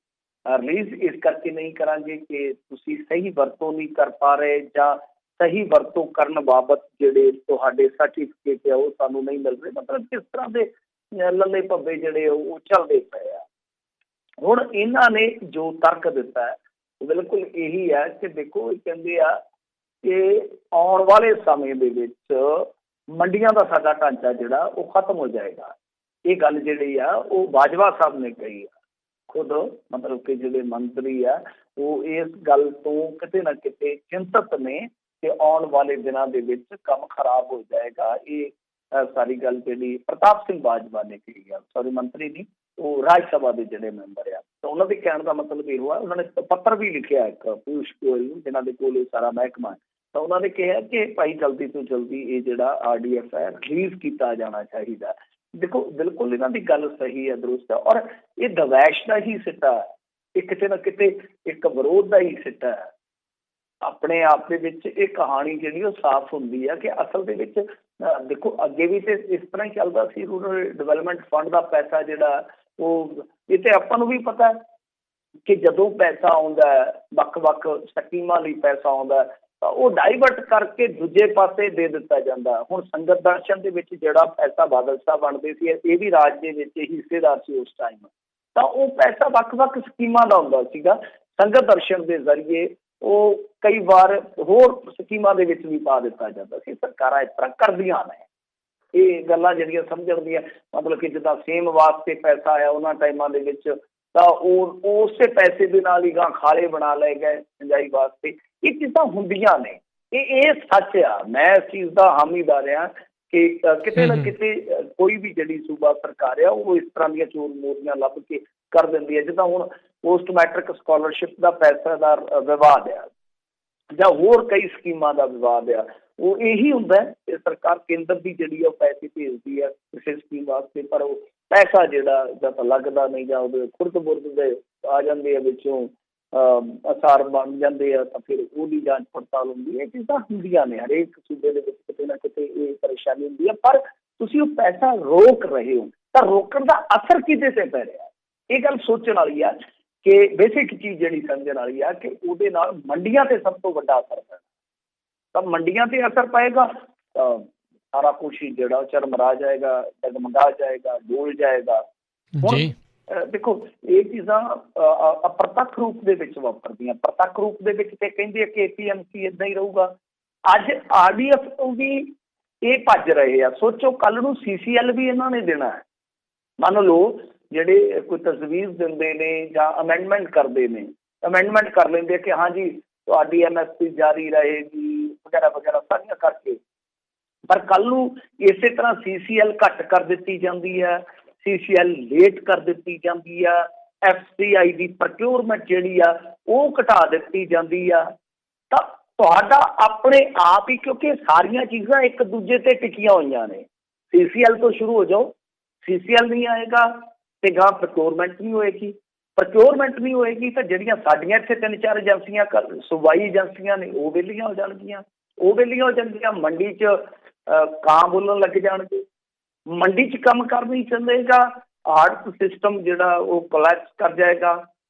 ਰਿਲੀਜ਼ ਇਸ ਕਰਕੇ ਨਹੀਂ ਕਰਾਂਗੇ ਕਿ ਤੁਸੀਂ ਸਹੀ ਵਰਤੋਂ ਨਹੀਂ ਕਰ ਪਾ ਰਹੇ, ਜਾਂ ਸਹੀ ਵਰਤੋਂ ਕਰਨ ਬਾਬਤ ਜਿਹੜੇ ਤੁਹਾਡੇ ਸਰਟੀਫਿਕੇਟ ਆ ਉਹ ਸਾਨੂੰ ਨਹੀਂ ਮਿਲ ਰਹੇ। ਮਤਲਬ ਕਿਸ ਤਰ੍ਹਾਂ ਦੇ ਲੱਲੇ ਭੱਬੇ ਜਿਹੜੇ ਉਹ ਚੱਲਦੇ ਪਏ ਆ। ਹੁਣ ਇਹਨਾਂ ਨੇ ਜੋ ਤਰਕ ਦਿੱਤਾ ਹੈ ਉਹ ਬਿਲਕੁਲ ਇਹੀ ਹੈ ਕਿ ਦੇਖੋ, ਇਹ ਕਹਿੰਦੇ ਆ ਕਿ ਆਉਣ ਵਾਲੇ ਸਮੇਂ ਦੇ ਵਿੱਚ ਮੰਡੀਆਂ ਦਾ ਸਾਡਾ ਢਾਂਚਾ ਜਿਹੜਾ ਉਹ ਖਤਮ ਹੋ ਜਾਏਗਾ। ਇਹ ਗੱਲ ਜਿਹੜੀ ਆ ਉਹ ਬਾਜਵਾ ਸਾਹਿਬ ਨੇ ਕਹੀ ਆ ਖੁਦ, ਮਤਲਬ ਕਿ ਜਿਹੜੇ ਮੰਤਰੀ ਆ ਉਹ ਇਸ ਗੱਲ ਤੋਂ ਕਿਤੇ ਨਾ ਕਿਤੇ ਚਿੰਤਤ ਨੇ ਕਿ ਆਉਣ ਵਾਲੇ ਦਿਨਾਂ ਦੇ ਵਿੱਚ ਕੰਮ ਖਰਾਬ ਹੋ ਜਾਏਗਾ। ਇਹ ਸਾਰੀ ਗੱਲ ਜਿਹੜੀ ਪ੍ਰਤਾਪ ਸਿੰਘ ਬਾਜਵਾ ਨੇ ਕਹੀ ਆ, ਸੌਰੀ ਮੰਤਰੀ ਨਹੀਂ, ਉਹ ਰਾਜ ਸਭਾ ਦੇ ਜਿਹੜੇ ਮੈਂਬਰ ਆ। ਤਾਂ ਉਹਨਾਂ ਦੇ ਕਹਿਣ ਦਾ ਮਤਲਬ ਇਹੋ ਆ, ਉਹਨਾਂ ਨੇ ਪੱਤਰ ਵੀ ਲਿਖਿਆ ਇੱਕ ਪਿਊਸ਼ ਗੋਇਲ ਨੂੰ, ਜਿਹਨਾਂ ਦੇ ਕੋਲ ਇਹ ਸਾਰਾ ਮਹਿਕਮਾ। ਤਾਂ ਉਹਨਾਂ ਨੇ ਕਿਹਾ ਕਿ ਭਾਈ ਜਲਦੀ ਤੋਂ ਜਲਦੀ ਇਹ ਜਿਹੜਾ RDF ਹੈ ਰਿਲੀਜ਼ ਕੀਤਾ ਜਾਣਾ ਚਾਹੀਦਾ। ਦੇਖੋ ਬਿਲਕੁਲ ਇਹਨਾਂ ਦੀ ਗੱਲ ਸਹੀ ਹੈ, ਦਰੁਸਤ ਹੈ, ਔਰ ਇਹ ਦਵੈਸ਼ ਦਾ ਹੀ ਸਿੱਟਾ ਹੈ, ਇਹ ਕਿਤੇ ਨਾ ਕਿਤੇ ਇੱਕ ਵਿਰੋਧ ਦਾ ਹੀ ਸਿੱਟਾ ਹੈ। ਆਪਣੇ ਆਪ ਦੇ ਵਿੱਚ ਇਹ ਕਹਾਣੀ ਜਿਹੜੀ ਉਹ ਸਾਫ਼ ਹੁੰਦੀ ਹੈ ਕਿ ਅਸਲ ਦੇ ਵਿੱਚ ਦੇਖੋ ਅੱਗੇ ਵੀ ਤੇ ਇਸ ਤਰ੍ਹਾਂ ਹੀ ਚੱਲਦਾ ਸੀ। ਰੂਰਲ ਡਿਵੈਲਪਮੈਂਟ ਫੰਡ ਦਾ ਪੈਸਾ ਜਿਹੜਾ ਉਹ, ਇਹ ਤੇ ਆਪਾਂ ਨੂੰ ਵੀ ਪਤਾ ਕਿ ਜਦੋਂ ਪੈਸਾ ਆਉਂਦਾ ਵੱਖ-ਵੱਖ ਸਕੀਮਾਂ ਲਈ ਪੈਸਾ ਆਉਂਦਾ ਤਾਂ ਉਹ ਡਾਈਵਰਟ ਕਰਕੇ ਦੂਜੇ ਪਾਸੇ ਦੇ ਦਿੱਤਾ ਜਾਂਦਾ। ਹੁਣ ਸੰਗਤ ਦਰਸ਼ਨ ਦੇ ਵਿੱਚ ਜਿਹੜਾ ਪੈਸਾ ਬਾਦਲ ਸਾਹਿਬ ਬਣਦੇ ਸੀ, ਇਹ ਵੀ ਰਾਜ ਦੇ ਵਿੱਚ ਹਿੱਸੇਦਾਰ ਸੀ ਉਸ ਟਾਈਮ, ਤਾਂ ਉਹ ਪੈਸਾ ਵੱਖ-ਵੱਖ ਸਕੀਮਾਂ ਦਾ ਹੁੰਦਾ ਸੀਗਾ। ਸੰਗਤ ਦਰਸ਼ਨ ਦੇ ਜ਼ਰੀਏ ਉਹ ਕਈ ਵਾਰ ਹੋਰ ਸਕੀਮਾਂ ਦੇ ਵਿੱਚ ਵੀ ਪਾ ਦਿੱਤਾ ਜਾਂਦਾ ਸੀ। ਸਰਕਾਰਾਂ ਇਸ ਤਰ੍ਹਾਂ ਕਰਦੀਆਂ ਨੇ। ਇਹ ਗੱਲਾਂ ਜਿਹੜੀਆਂ ਸਮਝਣ ਦੀਆਂ, ਮਤਲਬ ਕਿ ਜਿੱਦਾਂ ਸੇਮ ਵਾਸਤੇ ਪੈਸਾ ਆਇਆ ਉਹਨਾਂ ਟਾਈਮਾਂ ਦੇ ਵਿੱਚ, ਤਾਂ ਉਹ ਉਸੇ ਪੈਸੇ ਦੇ ਨਾਲ ਹੀ ਗਾਂ ਖਾਲੇ ਬਣਾ ਲਏ ਗਏ ਸਿੰਜਾਈ ਵਾਸਤੇ। ਇਹ ਚੀਜ਼ਾਂ ਹੁੰਦੀਆਂ ਨੇ, ਇਹ ਸੱਚ ਆ। ਮੈਂ ਇਸ ਚੀਜ਼ ਦਾ ਹਾਮੀਦਾਰ ਹਾਂ ਕਿ ਕਿਤੇ ਨਾ ਕਿਤੇ ਕੋਈ ਵੀ ਜਿਹੜੀ ਸੂਬਾ ਸਰਕਾਰ ਆ ਉਹ ਇਸ ਤਰ੍ਹਾਂ ਦੀਆਂ ਚੋਰ ਮੋਰੀਆਂ ਲੱਭ ਕੇ ਕਰ ਦਿੰਦੀ ਹੈ। ਜਿੱਦਾਂ ਹੁਣ ਪੋਸਟ ਮੈਟ੍ਰਿਕ ਸਕਾਲਰਸ਼ਿਪ ਦਾ ਪੈਸਾ ਦਾ ਵਿਵਾਦ ਆ, ਜਾਂ ਹੋਰ ਕਈ ਸਕੀਮਾਂ ਦਾ ਵਿਵਾਦ ਆ, ਉਹ ਇਹੀ ਹੁੰਦਾ ਕਿ ਸਰਕਾਰ ਕੇਂਦਰ ਦੀ ਜਿਹੜੀ ਆ ਉਹ ਪੈਸੇ ਭੇਜਦੀ ਆ ਕਿਸੇ ਸਕੀਮ ਵਾਸਤੇ, ਪਰ ਉਹ ਪੈਸਾ ਜਿਹੜਾ ਜਾਂ ਤਾਂ ਲੱਗਦਾ ਨਹੀਂ, ਜਾਂ ਉਹਦੇ ਖੁਰਦ ਬੁਰਦ ਦੇ ਆ ਜਾਂਦੇ ਆ ਵਿੱਚੋਂ ਅਸਾਰ ਬਣ ਜਾਂਦੇ ਆ ਤਾਂ ਫਿਰ ਉਹਦੀ ਜਾਂਚ ਪੜਤਾਲ ਹੁੰਦੀ ਹੈ। ਇਹ ਚੀਜ਼ਾਂ ਹੁੰਦੀਆਂ ਨੇ ਹਰੇਕ ਸੂਬੇ ਦੇ ਵਿੱਚ, ਕਿਤੇ ਨਾ ਕਿਤੇ ਇਹ ਪਰੇਸ਼ਾਨੀ ਹੁੰਦੀ ਹੈ। ਪਰ ਤੁਸੀਂ ਉਹ ਪੈਸਾ ਰੋਕ ਰਹੇ ਹੋ ਤਾਂ ਰੋਕਣ ਦਾ ਅਸਰ ਕਿਹਦੇ ਤੇ ਪੈ ਰਿਹਾ, ਇਹ ਗੱਲ ਸੋਚਣ ਵਾਲੀ ਆ। ਕਿ ਬੇਸਿਕ ਚੀਜ਼ ਜਿਹੜੀ ਸਮਝਣ ਵਾਲੀ ਆ ਕਿ ਉਹਦੇ ਨਾਲ ਮੰਡੀਆਂ ਤੇ ਸਭ ਤੋਂ ਵੱਡਾ ਅਸਰ ਪੈਣਾ। ਤਾਂ ਮੰਡੀਆਂ ਤੇ ਅਸਰ ਪਏਗਾ ਤਾਂ ਸਾਰਾ ਕੁਛ ਹੀ ਜਿਹੜਾ ਚਰਮਰਾ ਜਾਏਗਾ, ਡਗਮਗਾ ਜਾਏਗਾ, ਡੋਲ ਜਾਏਗਾ। ਹੁਣ ਦੇਖੋ ਇਹ ਚੀਜ਼ਾਂ ਅਪ੍ਰਤੱਖ ਰੂਪ ਦੇ ਵਿੱਚ ਵਾਪਰਦੀਆਂ। ਪ੍ਰਤੱਖ ਰੂਪ ਦੇ ਵਿੱਚ ਤੇ ਕਹਿੰਦੇ ਆ ਕਿ APMC ਏਦਾਂ ਹੀ ਰਹੂਗਾ। ਅੱਜ RDF ਤੋਂ ਵੀ ਇਹ ਭੱਜ ਰਹੇ ਆ। ਸੋਚੋ ਕੱਲ ਨੂੰ CCL ਵੀ ਇਹਨਾਂ ਨੇ ਦੇਣਾ ਹੈ। ਮੰਨ ਲਓ ਜਿਹੜੇ ਕੋਈ ਤਜਵੀਜ਼ ਦਿੰਦੇ ਨੇ ਜਾਂ ਅਮੈਂਡਮੈਂਟ ਕਰਦੇ ਨੇ, ਅਮੈਂਡਮੈਂਟ ਕਰ ਲੈਂਦੇ ਕਿ ਹਾਂਜੀ ਤੁਹਾਡੀ MSP ਜਾਰੀ ਰਹੇਗੀ ਵਗੈਰਾ ਵਗੈਰਾ ਸਾਰੀਆਂ ਕਰਕੇ। ਪਰ ਕੱਲ ਨੂੰ ਇਸੇ ਤਰ੍ਹਾਂ CCL ਘੱਟ ਕਰ ਦਿੱਤੀ ਜਾਂਦੀ ਹੈ, CCL ਲੇਟ ਕਰ ਦਿੱਤੀ ਜਾਂਦੀ ਆ, FCI ਦੀ ਪ੍ਰੋਕਿਉਰਮੈਂਟ ਜਿਹੜੀ ਆ ਉਹ ਘਟਾ ਦਿੱਤੀ ਜਾਂਦੀ ਆ, ਤਾਂ ਤੁਹਾਡਾ ਆਪਣੇ ਆਪ ਹੀ, ਕਿਉਂਕਿ ਸਾਰੀਆਂ ਚੀਜ਼ਾਂ ਇੱਕ ਦੂਜੇ ਤੇ ਟਿਕੀਆਂ ਹੋਈਆਂ ਨੇ। CCL ਤੋਂ ਸ਼ੁਰੂ ਹੋ ਜਾਓ, CCL ਨਹੀਂ ਆਏਗਾ ਤੇ ਗਾਂ ਪ੍ਰੋਕਿਉਰਮੈਂਟ ਨਹੀਂ ਹੋਏਗੀ। ਪ੍ਰੋਕਿਉਰਮੈਂਟ ਨਹੀਂ ਹੋਏਗੀ ਤਾਂ ਜਿਹੜੀਆਂ ਸਾਡੀਆਂ ਇੱਥੇ 3-4 ਏਜੰਸੀਆਂ ਸੂਬਾਈ ਏਜੰਸੀਆਂ ਨੇ ਉਹ ਵਿਹਲੀਆਂ ਹੋ ਜਾਣਗੀਆਂ। ਉਹ ਵਿਹਲੀਆਂ ਹੋ ਜਾਣਗੀਆਂ, ਮੰਡੀ 'ਚ ਕਾਂ ਬੋਲਣ ਲੱਗ ਜਾਣਗੇ। ਮੰਡੀ 'ਚ ਕੰਮ ਕਰ ਨਹੀਂ ਚੱਲੇਗਾ, ਆੜਤ ਸਿਸਟਮ ਜਿਹੜਾ ਉਹ ਕੋਲੈਪਸ ਕਰ ਜਾਏਗਾ।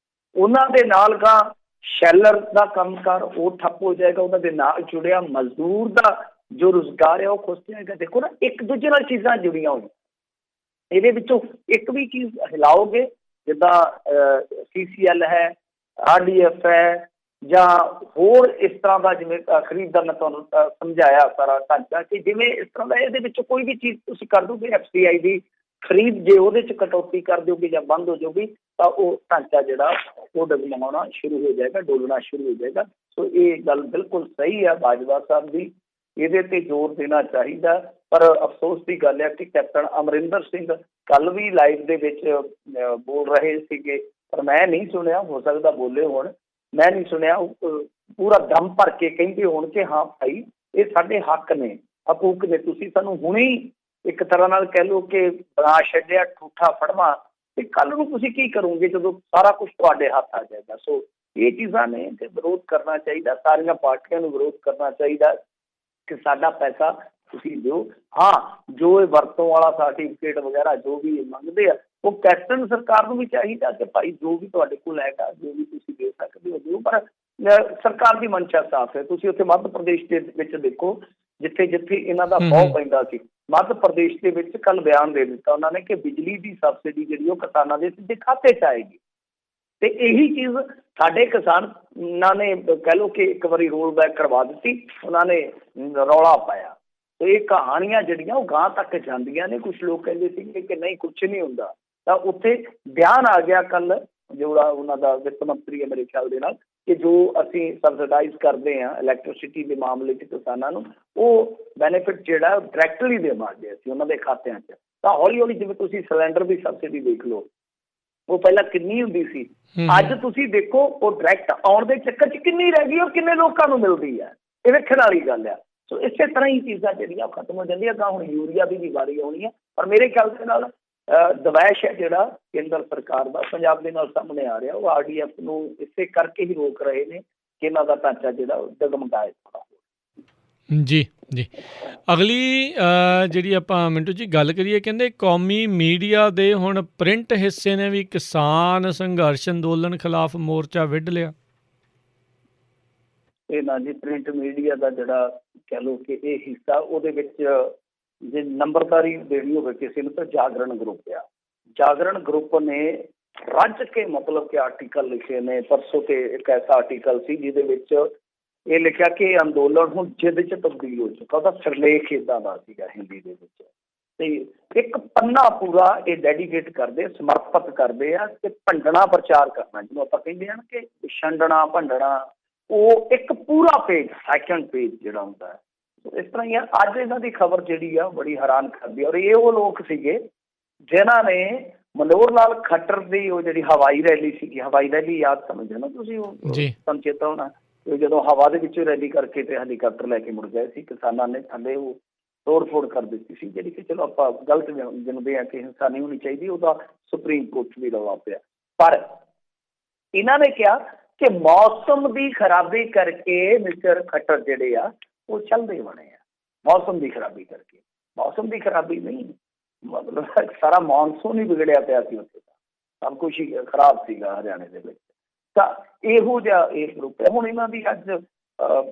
ਉਹਨਾਂ ਦੇ ਨਾਲ ਗਾਂ ਸ਼ੈਲਰ ਦਾ ਕੰਮ ਕਾਰ ਉਹ ਠੱਪ ਹੋ ਜਾਏਗਾ। ਉਹਨਾਂ ਦੇ ਨਾਲ ਜੁੜਿਆ ਮਜ਼ਦੂਰ ਦਾ ਜੋ ਰੁਜ਼ਗਾਰ ਹੈ ਉਹ ਖੁੱਸ ਜਾਏਗਾ। ਦੇਖੋ ਨਾ ਇੱਕ ਦੂਜੇ ਨਾਲ ਚੀਜ਼ਾਂ ਜੁੜੀਆਂ ਹੋਈਆਂ। ਇਹਦੇ ਵਿੱਚੋਂ ਇੱਕ ਵੀ ਚੀਜ਼ ਹਿਲਾਓਗੇ, ਜਿੱਦਾਂ CCL ਹੈ, RDF ਹੈ ਜਾਂ ਹੋਰ ਇਸ ਤਰ੍ਹਾਂ ਦਾ, ਜਿਵੇਂ ਖਰੀਦ ਦਾ ਮੈਂ ਤੁਹਾਨੂੰ ਸਮਝਾਇਆ ਸਾਰਾ ਢਾਂਚਾ, ਕਿ ਜਿਵੇਂ ਇਸ ਤਰ੍ਹਾਂ ਦਾ ਇਹਦੇ ਵਿੱਚ ਕੋਈ ਵੀ ਚੀਜ਼ ਤੁਸੀਂ ਕਰ ਦੋਗੇ FCI ਦੀ ਖਰੀਦ, ਜੇ ਉਹਦੇ 'ਚ ਕਟੌਤੀ ਕਰ ਦਿਓਗੇ ਜਾਂ ਬੰਦ ਹੋ ਜਾਊਗੀ ਤਾਂ ਉਹ ਢਾਂਚਾ ਜਿਹੜਾ ਉਹ ਡਗਮਗਾਉਣਾ ਸ਼ੁਰੂ ਹੋ ਜਾਏਗਾ, ਡੋਲਣਾ ਸ਼ੁਰੂ ਹੋ ਜਾਏਗਾ। ਸੋ ਇਹ ਗੱਲ ਬਿਲਕੁਲ ਸਹੀ ਹੈ ਬਾਜਵਾ ਸਾਹਿਬ ਦੀ, ਇਹਦੇ ਤੇ ਜ਼ੋਰ ਦੇਣਾ ਚਾਹੀਦਾ। ਪਰ ਅਫਸੋਸ ਦੀ ਗੱਲ ਹੈ ਕਿ ਕੈਪਟਨ ਅਮਰਿੰਦਰ ਸਿੰਘ ਕੱਲ ਵੀ ਲਾਈਵ ਦੇ ਵਿੱਚ ਬੋਲ ਰਹੇ ਸੀਗੇ, ਪਰ ਮੈਂ ਨਹੀਂ ਸੁਣਿਆ, ਹੋ ਸਕਦਾ ਬੋਲੇ ਹੋਣ, ਮੈਂ ਨਹੀਂ ਸੁਣਿਆ। ਪੂਰਾ ਦਮ ਭਰ ਕੇ ਕਹਿੰਦੇ ਹੋਣ ਕਿ ਹਾਂ ਭਾਈ ਇਹ ਸਾਡੇ ਹੱਕ ਨੇ, ਹਕੂਕ ਨੇ, ਤੁਸੀਂ ਸਾਨੂੰ ਹੁਣੇ ਹੀ ਇੱਕ ਤਰ੍ਹਾਂ ਨਾਲ ਕਹਿ ਲਓ ਕਿ ਬਣਾ ਛੱਡਿਆ ਠੂਠਾ ਫੜਵਾ, ਤੇ ਕੱਲ ਨੂੰ ਤੁਸੀਂ ਕੀ ਕਰੋਗੇ ਜਦੋਂ ਸਾਰਾ ਕੁਛ ਤੁਹਾਡੇ ਹੱਥ ਆ ਜਾਏਗਾ। ਸੋ ਇਹ ਚੀਜ਼ਾਂ ਨੇ ਕਿ ਵਿਰੋਧ ਕਰਨਾ ਚਾਹੀਦਾ, ਸਾਰੀਆਂ ਪਾਰਟੀਆਂ ਨੂੰ ਵਿਰੋਧ ਕਰਨਾ ਚਾਹੀਦਾ ਕਿ ਸਾਡਾ ਪੈਸਾ ਤੁਸੀਂ ਦਿਓ। ਹਾਂ, ਜੋ ਇਹ ਵਰਤੋਂ ਵਾਲਾ ਸਰਟੀਫਿਕੇਟ ਵਗੈਰਾ ਜੋ ਵੀ ਮੰਗਦੇ ਆ, ਉਹ ਕੈਪਟਨ ਸਰਕਾਰ ਨੂੰ ਵੀ ਚਾਹੀਦਾ ਕਿ ਭਾਈ ਜੋ ਵੀ ਤੁਹਾਡੇ ਕੋਲ ਹੈਗਾ, ਜੋ ਵੀ ਤੁਸੀਂ ਦੇ ਸਕਦੇ ਹੋ ਦਿਓ। ਪਰ ਸਰਕਾਰ ਦੀ ਮਨਸ਼ਾ ਸਾਫ਼ ਹੈ। ਤੁਸੀਂ ਉੱਥੇ ਮੱਧ ਪ੍ਰਦੇਸ਼ ਦੇ ਵਿੱਚ ਦੇਖੋ, ਜਿੱਥੇ ਜਿੱਥੇ ਇਹਨਾਂ ਦਾ ਬਹੁ ਪੈਂਦਾ ਸੀ, ਮੱਧ ਪ੍ਰਦੇਸ਼ ਦੇ ਵਿੱਚ ਕੱਲ ਬਿਆਨ ਦੇ ਦਿੱਤਾ ਉਹਨਾਂ ਨੇ ਕਿ ਬਿਜਲੀ ਦੀ ਸਬਸਿਡੀ ਜਿਹੜੀ ਉਹ ਕਿਸਾਨਾਂ ਦੇ ਸਿੱਧੇ ਖਾਤੇ 'ਚ ਆਏਗੀ। ਤੇ ਇਹੀ ਚੀਜ਼ ਸਾਡੇ ਕਿਸਾਨਾਂ ਨੇ ਕਹਿ ਲਓ ਕਿ ਇੱਕ ਵਾਰੀ ਰੋਲ ਬੈਕ ਕਰਵਾ ਦਿੱਤੀ, ਉਹਨਾਂ ਨੇ ਰੌਲਾ ਪਾਇਆ। ਤੇ ਇਹ ਕਹਾਣੀਆਂ ਜਿਹੜੀਆਂ ਉਹ ਗਾਂ ਤੱਕ ਜਾਂਦੀਆਂ ਨੇ। ਕੁਛ ਲੋਕ ਕਹਿੰਦੇ ਸੀਗੇ ਕਿ ਨਹੀਂ ਕੁਛ ਨਹੀਂ ਹੁੰਦਾ, ਤਾਂ ਉੱਥੇ ਬਿਆਨ ਆ ਗਿਆ ਕੱਲ ਜਿਹੜਾ ਉਹਨਾਂ ਦਾ ਵਿੱਤ ਮੰਤਰੀ ਹੈ ਮੇਰੇ ਖਿਆਲ ਦੇ ਨਾਲ, ਕਿ ਜੋ ਅਸੀਂ ਸਬਸਿਡਾਈਜ਼ ਕਰਦੇ ਹਾਂ ਇਲੈਕਟ੍ਰੀਸਿਟੀ ਦੇ ਮਾਮਲੇ 'ਚ ਕਿਸਾਨਾਂ ਨੂੰ, ਉਹ ਬੈਨੀਫਿਟ ਜਿਹੜਾ ਡਾਇਰੈਕਟਲੀ ਦੇਵਾਂਗੇ ਅਸੀਂ ਉਹਨਾਂ ਦੇ ਖਾਤਿਆਂ 'ਚ। ਤਾਂ ਹੌਲੀ ਹੌਲੀ ਜਿਵੇਂ ਤੁਸੀਂ ਸਿਲੰਡਰ ਦੀ ਸਬਸਿਡੀ ਦੇਖ ਲਓ, ਉਹ ਪਹਿਲਾਂ ਕਿੰਨੀ ਹੁੰਦੀ ਸੀ, ਅੱਜ ਤੁਸੀਂ ਦੇਖੋ ਉਹ ਡਾਇਰੈਕਟ ਆਉਣ ਦੇ ਚੱਕਰ 'ਚ ਕਿੰਨੀ ਰਹਿ ਗਈ ਔਰ ਕਿੰਨੇ ਲੋਕਾਂ ਨੂੰ ਮਿਲਦੀ ਹੈ। ਇਹ ਵੇਖਣ ਵਾਲੀ ਗੱਲ ਆ। ਸੋ ਇਸੇ ਤਰ੍ਹਾਂ ਹੀ ਚੀਜ਼ਾਂ ਜਿਹੜੀਆਂ ਖਤਮ ਹੋ ਜਾਂਦੀਆਂ। ਤਾਂ ਹੁਣ ਯੂਰੀਆ ਦੀ ਵੀ ਵਾਰੀ ਆਉਣੀ ਹੈ, ਪਰ ਮੇਰੇ ਖਿਆਲ ਦੇ ਨਾਲ ਦਵੈਸ਼ ਹੈ ਜਿਹੜਾ ਕੇਂਦਰ ਸਰਕਾਰ ਦਾ ਪੰਜਾਬ ਦੇ ਨਾਲ ਸਾਹਮਣੇ ਆ ਰਿਹਾ, ਉਹ RDF ਨੂੰ ਇਸੇ ਕਰਕੇ ਹੀ ਰੋਕ ਰਹੇ ਨੇ ਕਿ ਇਹਨਾਂ ਦਾ ਢਾਂਚਾ ਜਿਹੜਾ ਡਗਮਗਾਏ ਥੋੜ੍ਹਾ। ਜੀ ਜੀ, ਅਗਲੀ ਜਿਹੜੀ ਆਪਾਂ ਮਿੰਟੂ ਜੀ ਗੱਲ ਕਰੀਏ, ਕਹਿੰਦੇ ਕੌਮੀ ਮੀਡੀਆ ਦੇ ਹੁਣ ਪ੍ਰਿੰਟ ਹਿੱਸੇ ਨੇ ਵੀ ਕਿਸਾਨ ਸੰਘਰਸ਼ ਅੰਦੋਲਨ ਖਿਲਾਫ ਮੋਰਚਾ ਵਿੱਢ ਲਿਆ। ਇਹ ਨਾ ਜੀ, ਪ੍ਰਿੰਟ ਮੀਡੀਆ ਦਾ ਜਿਹੜਾ ਕਹਿ ਲਓ ਕਿ ਇਹ ਹਿੱਸਾ, ਉਹਦੇ ਵਿੱਚ ਜੇ ਨੰਬਰਦਾਰੀ ਦੇਣੀ ਹੋਵੇ ਕਿਸੇ ਨੂੰ ਤਾਂ ਜਾਗਰਣ ਗਰੁੱਪ ਆ। ਜਾਗਰਣ ਗਰੁੱਪ ਨੇ ਰੱਜ ਕੇ ਮਤਲਬ ਕਿ ਆਰਟੀਕਲ ਲਿਖੇ ਨੇ। ਪਰਸੋਂ ਤੇ ਇੱਕ ਐਸਾ ਆਰਟੀਕਲ ਸੀ ਜਿਹਦੇ ਵਿੱਚ ਇਹ ਲਿਖਿਆ ਕਿ ਇਹ ਅੰਦੋਲਨ ਹੁਣ ਜਿੱਦ 'ਚ ਤਬਦੀਲ ਹੋ ਚੁੱਕਾ। ਉਹਦਾ ਸਿਰਲੇਖ ਇੱਦਾਂ ਦਾ ਸੀਗਾ ਹਿੰਦੀ ਦੇ ਵਿੱਚ, ਤੇ ਇੱਕ ਪੰਨਾ ਪੂਰਾ ਇਹ ਡੈਡੀਕੇਟ ਕਰਦੇ, ਸਮਰਪਿਤ ਕਰਦੇ ਆ ਕਿ ਭੰਡਣਾ ਪ੍ਰਚਾਰ ਕਰਨਾ, ਜਿਹਨੂੰ ਆਪਾਂ ਕਹਿੰਦੇ ਹਾਂ ਕਿ ਛੰਡਣਾ ਭੰਡਣਾ, ਉਹ ਇੱਕ ਪੂਰਾ ਪੇਜ, ਸੈਕਿੰਡ ਪੇਜ ਜਿਹੜਾ ਹੁੰਦਾ ਹੈ। ਇਸ ਤਰ੍ਹਾਂ ਹੀ ਅੱਜ ਇਹਨਾਂ ਦੀ ਖਬਰ ਜਿਹੜੀ ਆ ਬੜੀ ਹੈਰਾਨ ਕਰਦੀ। ਔਰ ਇਹ ਉਹ ਲੋਕ ਸੀਗੇ ਜਿਨ੍ਹਾਂ ਨੇ ਮਨੋਹਰ ਲਾਲ ਖੱਟਰ ਦੀ ਉਹ ਜਿਹੜੀ ਹਵਾਈ ਰੈਲੀ ਸੀਗੀ, ਹਵਾਈ ਰੈਲੀ ਯਾਦ ਸਮਝਦੇ ਨਾ ਤੁਸੀਂ, ਉਹ ਤੁਹਾਨੂੰ ਚੇਤਾ ਹੋਣਾ, ਜਦੋਂ ਹਵਾ ਦੇ ਵਿੱਚੋਂ ਰੈਲੀ ਕਰਕੇ ਤੇ ਹੈਲੀਕਾਪਟਰ ਲੈ ਕੇ ਮੁੜ ਗਏ ਸੀ, ਕਿਸਾਨਾਂ ਨੇ ਥੱਲੇ ਉਹ ਤੋੜ ਫੋੜ ਕਰ ਦਿੱਤੀ ਸੀ, ਜਿਹੜੀ ਕਿ ਚਲੋ ਆਪਾਂ ਗਲਤ ਗਿਣਦੇ ਹਾਂ ਕਿ ਹਿੰਸਾ ਨਹੀਂ ਹੋਣੀ ਚਾਹੀਦੀ। ਉਹਦਾ ਸੁਪਰੀਮ ਕੋਰਟ 'ਚ ਵੀ ਰੌਲਾ ਪਿਆ। ਪਰ ਇਹਨਾਂ ਨੇ ਕਿਹਾ ਕਿ ਮੌਸਮ ਦੀ ਖਰਾਬੀ ਕਰਕੇ ਮਿਸਟਰ ਖੱਟਰ ਜਿਹੜੇ ਆ ਉਹ ਚੱਲਦੇ ਬਣੇ ਆ। ਮੌਸਮ ਦੀ ਖਰਾਬੀ ਕਰਕੇ, ਮੌਸਮ ਦੀ ਖਰਾਬੀ ਨਹੀਂ, ਮਤਲਬ ਸਾਰਾ ਮੌਨਸੂਨ ਹੀ ਵਿਗੜਿਆ ਪਿਆ ਸੀ ਉੱਥੇ, ਤਾਂ ਸਭ ਕੁਛ ਹੀ ਖਰਾਬ ਸੀਗਾ ਹਰਿਆਣੇ ਦੇ ਵਿੱਚ। ਤਾਂ ਇਹੋ ਜਿਹਾ ਇਹ ਗਰੁੱਪ ਹੈ। ਹੁਣ ਇਹਨਾਂ ਦੀ ਅੱਜ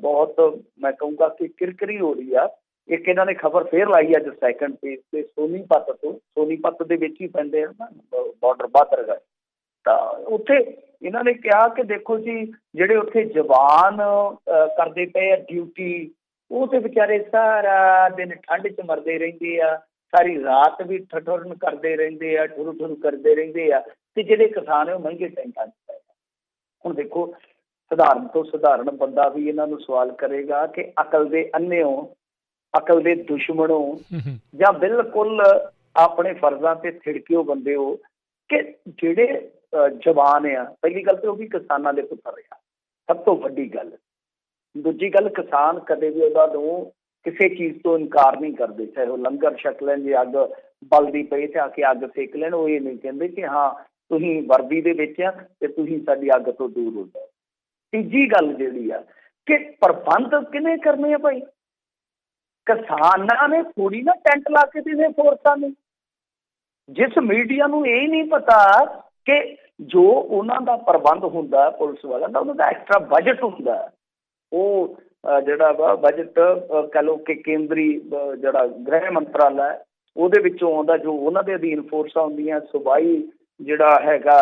ਬਹੁਤ ਮੈਂ ਕਹੂੰਗਾ ਕਿ ਕਿਰਕਰੀ ਹੋ ਰਹੀ ਆ। ਇੱਕ ਇਹਨਾਂ ਨੇ ਖਬਰ ਫੇਰ ਲਾਈ ਅੱਜ ਸੈਕੰਡ ਪੇਜ ਤੇ ਸੋਨੀਪਤ ਤੋਂ, ਸੋਨੀਪਤ ਦੇ ਵਿੱਚ ਹੀ ਪੈਂਦੇ ਆ ਨਾ ਬਾਰਡਰ ਬਾਦਰਗੜ, ਤਾਂ ਉੱਥੇ ਇਹਨਾਂ ਨੇ ਕਿਹਾ ਕਿ ਦੇਖੋ ਜੀ ਜਿਹੜੇ ਉੱਥੇ ਜਵਾਨ ਕਰਦੇ ਪਏ ਆ ਡਿਊਟੀ, ਉਹ ਤੇ ਵਿਚਾਰੇ ਸਾਰਾ ਦਿਨ ਠੰਡ 'ਚ ਮਰਦੇ ਰਹਿੰਦੇ ਆ, ਸਾਰੀ ਰਾਤ ਵੀ ਠਠੁਰਨ ਕਰਦੇ ਰਹਿੰਦੇ ਆ, ਠੁਰੂ ਠੁਰੂ ਕਰਦੇ ਰਹਿੰਦੇ ਆ, ਤੇ ਜਿਹੜੇ ਕਿਸਾਨ ਹੈ ਉਹ ਮਹਿੰਗੇ ਟੈਂਕਾਂ 'ਚ ਪਏ। ਹੁਣ ਦੇਖੋ ਸਧਾਰਨ ਤੋਂ ਸਧਾਰਨ ਬੰਦਾ ਵੀ ਇਹਨਾਂ ਨੂੰ ਸਵਾਲ ਕਰੇਗਾ ਕਿ ਅਕਲ ਦੇ ਅੰਨ੍ਹੇਓ, ਅਕਲ ਦੇ ਦੁਸ਼ਮਣੋਂ, ਜਾਂ ਬਿਲਕੁਲ ਆਪਣੇ ਫਰਜ਼ਾਂ ਤੇ ਥਿੜਕਿਓ ਬੰਦੇ ਹੋ ਕਿ ਜਿਹੜੇ ਜਵਾਨ ਆ, ਪਹਿਲੀ ਗੱਲ ਤੇ ਉਹ ਵੀ ਕਿਸਾਨਾਂ ਦੇ ਪੁੱਤਰ ਆ, ਸਭ ਤੋਂ ਵੱਡੀ ਗੱਲ। ਦੂਜੀ ਗੱਲ, ਕਿਸਾਨ ਕਦੇ ਵੀ ਉਹਨਾਂ ਨੂੰ ਕਿਸੇ ਚੀਜ਼ ਤੋਂ ਇਨਕਾਰ ਨਹੀਂ ਕਰਦੇ, ਚਾਹੇ ਉਹ ਲੰਗਰ ਛਕ ਲੈਣ, ਜੇ ਅੱਗ ਬਲਦੀ ਪਈ ਤੇ ਆ ਕੇ ਅੱਗ ਸੇਕ ਲੈਣ, ਉਹ ਇਹ ਨਹੀਂ ਕਹਿੰਦੇ ਕਿ ਹਾਂ ਤੁਸੀਂ ਵਰਦੀ ਦੇ ਵਿੱਚ ਆ ਤੇ ਤੁਸੀਂ ਸਾਡੀ ਅੱਗ ਤੋਂ ਦੂਰ ਹੋ ਜਾਓ। ਤੀਜੀ ਗੱਲ ਜਿਹੜੀ ਆ ਕਿ ਪ੍ਰਬੰਧ ਕਿਹਨੇ ਕਰਨੇ ਆ ਭਾਈ? ਕਿਸਾਨਾਂ ਨੇ ਥੋੜੀ ਨਾ ਟੈਂਟ ਲਾ ਕੇ ਦੇਣੇ ਫੋਰਸਾਂ ਨੂੰ। ਜਿਸ ਮੀਡੀਆ ਨੂੰ ਇਹ ਨਹੀਂ ਪਤਾ ਕਿ ਜੋ ਉਹਨਾਂ ਦਾ ਪ੍ਰਬੰਧ ਹੁੰਦਾ ਪੁਲਿਸ ਵਾਲਿਆਂ ਦਾ, ਉਹਨਾਂ ਦਾ ਐਕਸਟਰਾ ਬਜਟ ਹੁੰਦਾ, ਉਹ ਜਿਹੜਾ ਵਾ ਬਜਟ ਕਹਿ ਲਓ ਕਿ ਕੇਂਦਰੀ ਜਿਹੜਾ ਗ੍ਰਹਿ ਮੰਤਰਾਲਾ ਹੈ ਉਹਦੇ ਵਿੱਚੋਂ ਆਉਂਦਾ, ਜੋ ਉਹਨਾਂ ਦੇ ਅਧੀਨ ਫੋਰਸਾਂ ਹੁੰਦੀਆਂ, ਸੂਬਾਈ ਜਿਹੜਾ ਹੈਗਾ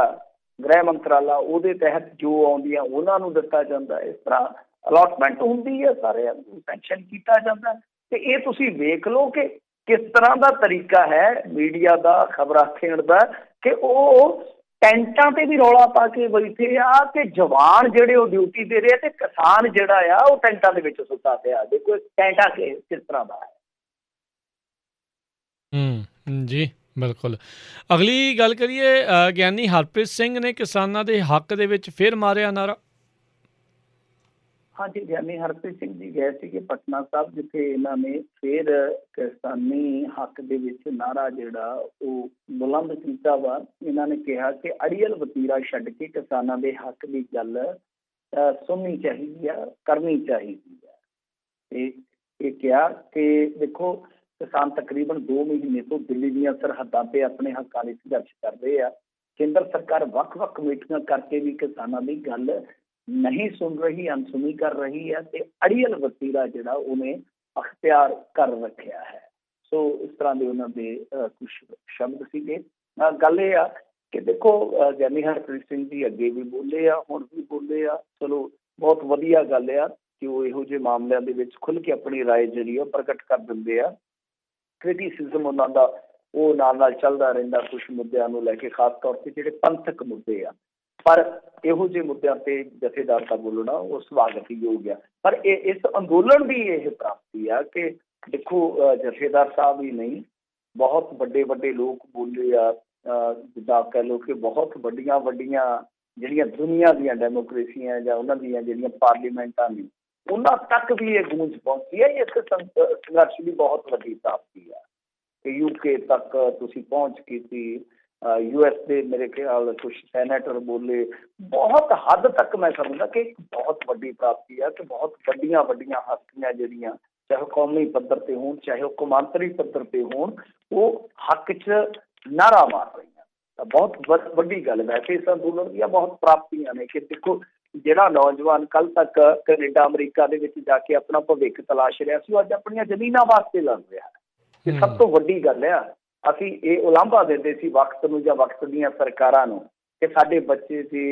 ਗ੍ਰਹਿ ਮੰਤਰਾਲਾ, ਉਹਦੇ ਤਹਿਤ ਜੋ ਆਉਂਦੀਆਂ ਉਹਨਾਂ ਨੂੰ ਦਿੱਤਾ ਜਾਂਦਾ। ਇਸ ਤਰ੍ਹਾਂ ਅਲਾਟਮੈਂਟ ਹੁੰਦੀ ਹੈ, ਸਾਰੇ ਸੈਂਕਸ਼ਨ ਕੀਤਾ ਜਾਂਦਾ। ਤੇ ਇਹ ਤੁਸੀਂ ਵੇਖ ਲਓ ਕਿ ਕਿਸ ਤਰ੍ਹਾਂ ਦਾ ਤਰੀਕਾ ਹੈ ਮੀਡੀਆ ਦਾ ਖਬਰਾਂ ਦੇਣ ਦਾ, ਕਿ ਉਹ ਟੈਂਟਾਂ ਤੇ ਵੀ ਰੌਲਾ ਪਾ ਕੇ ਬੈਠੇ ਆ ਕਿ ਜਵਾਨ ਜਿਹੜੇ ਉਹ ਡਿਊਟੀ ਦੇ ਰਹੇ, ਤੇ ਕਿਸਾਨ ਜਿਹੜਾ ਆ ਉਹ ਟੈਂਟਾਂ ਦੇ ਵਿੱਚ ਸੁੱਤਾ ਪਿਆ। ਦੇਖੋ ਟੈਂਟਾ ਕਿਸ ਤਰ੍ਹਾਂ ਦਾ ਹੈ। ਜੀ ਬਿਲਕੁਲ। ਅਗਲੀ ਗੱਲ ਕਰੀਏ, ਗਿਆਨੀ ਹਰਪ੍ਰੀਤ ਸਿੰਘ ਨੇ ਕਿਸਾਨਾਂ ਦੇ ਹੱਕ ਦੇ ਵਿੱਚ ਫਿਰ ਮਾਰਿਆ ਨਾਰਾ। ਹਾਂਜੀ, ਗਿਆਨੀ ਹਰਪ੍ਰੀਤ ਸਿੰਘ ਜੀ ਗਏ ਸੀਗੇ ਪਟਨਾ ਸਾਹਿਬ, ਜਿੱਥੇ ਇਹਨਾਂ ਨੇ ਫਿਰ ਕਿਸਾਨੀ ਹੱਕ ਦੇ ਵਿੱਚ ਨਾਰਾ ਜਿਹੜਾ ਉਹ ਬੁਲੰਦ ਕੀਤਾ ਵਾ। ਇਹਨਾਂ ਨੇ ਕਿਹਾ ਕਿ ਅੜੀਅਲ ਵਤੀਰਾ ਛੱਡ ਕੇ ਕਿਸਾਨਾਂ ਦੇ ਹੱਕ ਦੀ ਗੱਲ ਸੁਣਨੀ ਚਾਹੀਦੀ ਆ, ਕਰਨੀ ਚਾਹੀਦੀ ਆ। ਤੇ ਇਹ ਕਿਹਾ ਕਿ ਦੇਖੋ ਕਿਸਾਨ ਤਕਰੀਬਨ 2 ਮਹੀਨੇ ਤੋਂ ਦਿੱਲੀ ਦੀਆਂ ਸਰਹੱਦਾਂ ਤੇ ਆਪਣੇ ਹੱਕਾਂ ਲਈ ਸੰਘਰਸ਼ ਕਰਦੇ ਆ। ਕੇਂਦਰ ਸਰਕਾਰ ਵੱਖ-ਵੱਖ ਕਮੇਟੀਆਂ ਕਰਕੇ ਵੀ ਕਿਸਾਨਾਂ ਦੀ ਗੱਲ ਨਹੀਂ ਸੁਣ ਰਹੀ, ਅਣਸੁਣੀ ਕਰ ਰਹੀ ਹੈ, ਤੇ ਅੜੀਅਲ ਵਤੀਰਾ ਜਿਹੜਾ ਉਹਨੇ ਅਖਤਿਆਰ ਕਰ ਰੱਖਿਆ ਹੈ। ਸੋ ਇਸ ਤਰ੍ਹਾਂ ਦੇ ਉਹਨਾਂ ਦੇ ਕੁਛ ਸ਼ਬਦ ਸੀਗੇ। ਗੱਲ ਇਹ ਆ ਕਿ ਦੇਖੋ ਗਿਆਨੀ ਹਰਪ੍ਰੀਤ ਸਿੰਘ ਜੀ ਅੱਗੇ ਵੀ ਬੋਲੇ ਆ, ਹੁਣ ਵੀ ਬੋਲੇ ਆ। ਚਲੋ ਬਹੁਤ ਵਧੀਆ ਗੱਲ ਆ ਕਿ ਉਹ ਇਹੋ ਜਿਹੇ ਮਾਮਲਿਆਂ ਦੇ ਵਿੱਚ ਖੁੱਲ੍ਹ ਕੇ ਆਪਣੀ ਰਾਏ ਜਿਹੜੀ ਉਹ ਪ੍ਰਗਟ ਕਰ ਦਿੰਦੇ ਆ। ਕ੍ਰਿਟੀਸਿਜ਼ਮ ਉਹਨਾਂ ਦਾ ਉਹ ਨਾਲ ਚੱਲਦਾ ਰਹਿੰਦਾ ਕੁਛ ਮੁੱਦਿਆਂ ਨੂੰ ਲੈ ਕੇ, ਖਾਸ ਤੌਰ ਤੇ ਜਿਹੜੇ ਪੰਥਕ ਮੁੱਦੇ ਆ। ਪਰ ਇਹੋ ਜਿਹੇ ਮੁੱਦਿਆਂ ਤੇ ਜਥੇਦਾਰ ਦਾ ਬੋਲਣਾ ਉਹ ਸਵਾਗਤਯੋਗ ਆ। ਪਰ ਇਸ ਅੰਦੋਲਨ ਦੀ ਇਹ ਪ੍ਰਾਪਤੀ ਆ ਕਿ ਦੇਖੋ ਜਥੇਦਾਰ ਸਾਹਿਬ ਹੀ ਨਹੀਂ, ਬਹੁਤ ਵੱਡੇ ਵੱਡੇ ਲੋਕ ਬੋਲੇ ਆ। ਜਿੱਦਾਂ ਕਹਿ ਲਓ ਕਿ ਬਹੁਤ ਵੱਡੀਆਂ ਜਿਹੜੀਆਂ ਦੁਨੀਆ ਦੀਆਂ ਡੈਮੋਕ੍ਰੇਸੀਆਂ ਜਾਂ ਉਹਨਾਂ ਦੀਆਂ ਜਿਹੜੀਆਂ ਪਾਰਲੀਮੈਂਟਾਂ ਨੇ, ਉਹਨਾਂ ਤੱਕ ਵੀ ਇਹ ਗੂੰਜ ਪਹੁੰਚੀ ਹੈ। ਇਸ ਸੰਘਰਸ਼ ਦੀ ਬਹੁਤ ਵੱਡੀ ਪ੍ਰਾਪਤੀ ਆ ਕਿ UK ਤੱਕ ਤੁਸੀਂ ਪਹੁੰਚ ਕੀਤੀ। US ਦੇ ਮੇਰੇ ਖਿਆਲ ਕੁਛ ਸੈਨੇਟਰ ਬੋਲੇ। ਬਹੁਤ ਹੱਦ ਤੱਕ ਮੈਂ ਸਮਝਦਾ ਕਿ ਇੱਕ ਬਹੁਤ ਵੱਡੀ ਪ੍ਰਾਪਤੀ ਆ ਕਿ ਬਹੁਤ ਵੱਡੀਆਂ ਹਸਤੀਆਂ ਜਿਹੜੀਆਂ, ਚਾਹੇ ਕੌਮੀ ਪੱਧਰ ਤੇ ਹੋਣ, ਚਾਹੇ ਉਹ ਕੌਮਾਂਤਰੀ ਪੱਧਰ ਤੇ ਹੋਣ, ਉਹ ਹੱਕ 'ਚ ਨਾਅਰਾ ਮਾਰ ਰਹੀਆਂ। ਤਾਂ ਬਹੁਤ ਵੱਡੀ ਗੱਲ। ਵੈਸੇ ਇਸ ਅੰਦੋਲਨ ਦੀਆਂ ਬਹੁਤ ਪ੍ਰਾਪਤੀਆਂ ਨੇ ਕਿ ਦੇਖੋ ਜਿਹੜਾ ਨੌਜਵਾਨ ਕੱਲ੍ਹ ਤੱਕ ਕੈਨੇਡਾ ਅਮਰੀਕਾ ਦੇ ਵਿੱਚ ਜਾ ਕੇ ਆਪਣਾ ਭਵਿੱਖ ਤਲਾਸ਼ ਰਿਹਾ ਸੀ, ਉਹ ਅੱਜ ਆਪਣੀਆਂ ਜ਼ਮੀਨਾਂ ਵਾਸਤੇ ਲੜ ਰਿਹਾ। ਇਹ ਸਭ ਤੋਂ ਵੱਡੀ ਗੱਲ ਆ। ਅਸੀਂ ਇਹ ਉਲਾਂਭਾ ਦਿੰਦੇ ਸੀ ਵਕਤ ਨੂੰ ਜਾਂ ਵਕਤ ਦੀਆਂ ਸਰਕਾਰਾਂ ਨੂੰ ਕਿ ਸਾਡੇ ਬੱਚੇ ਸੀ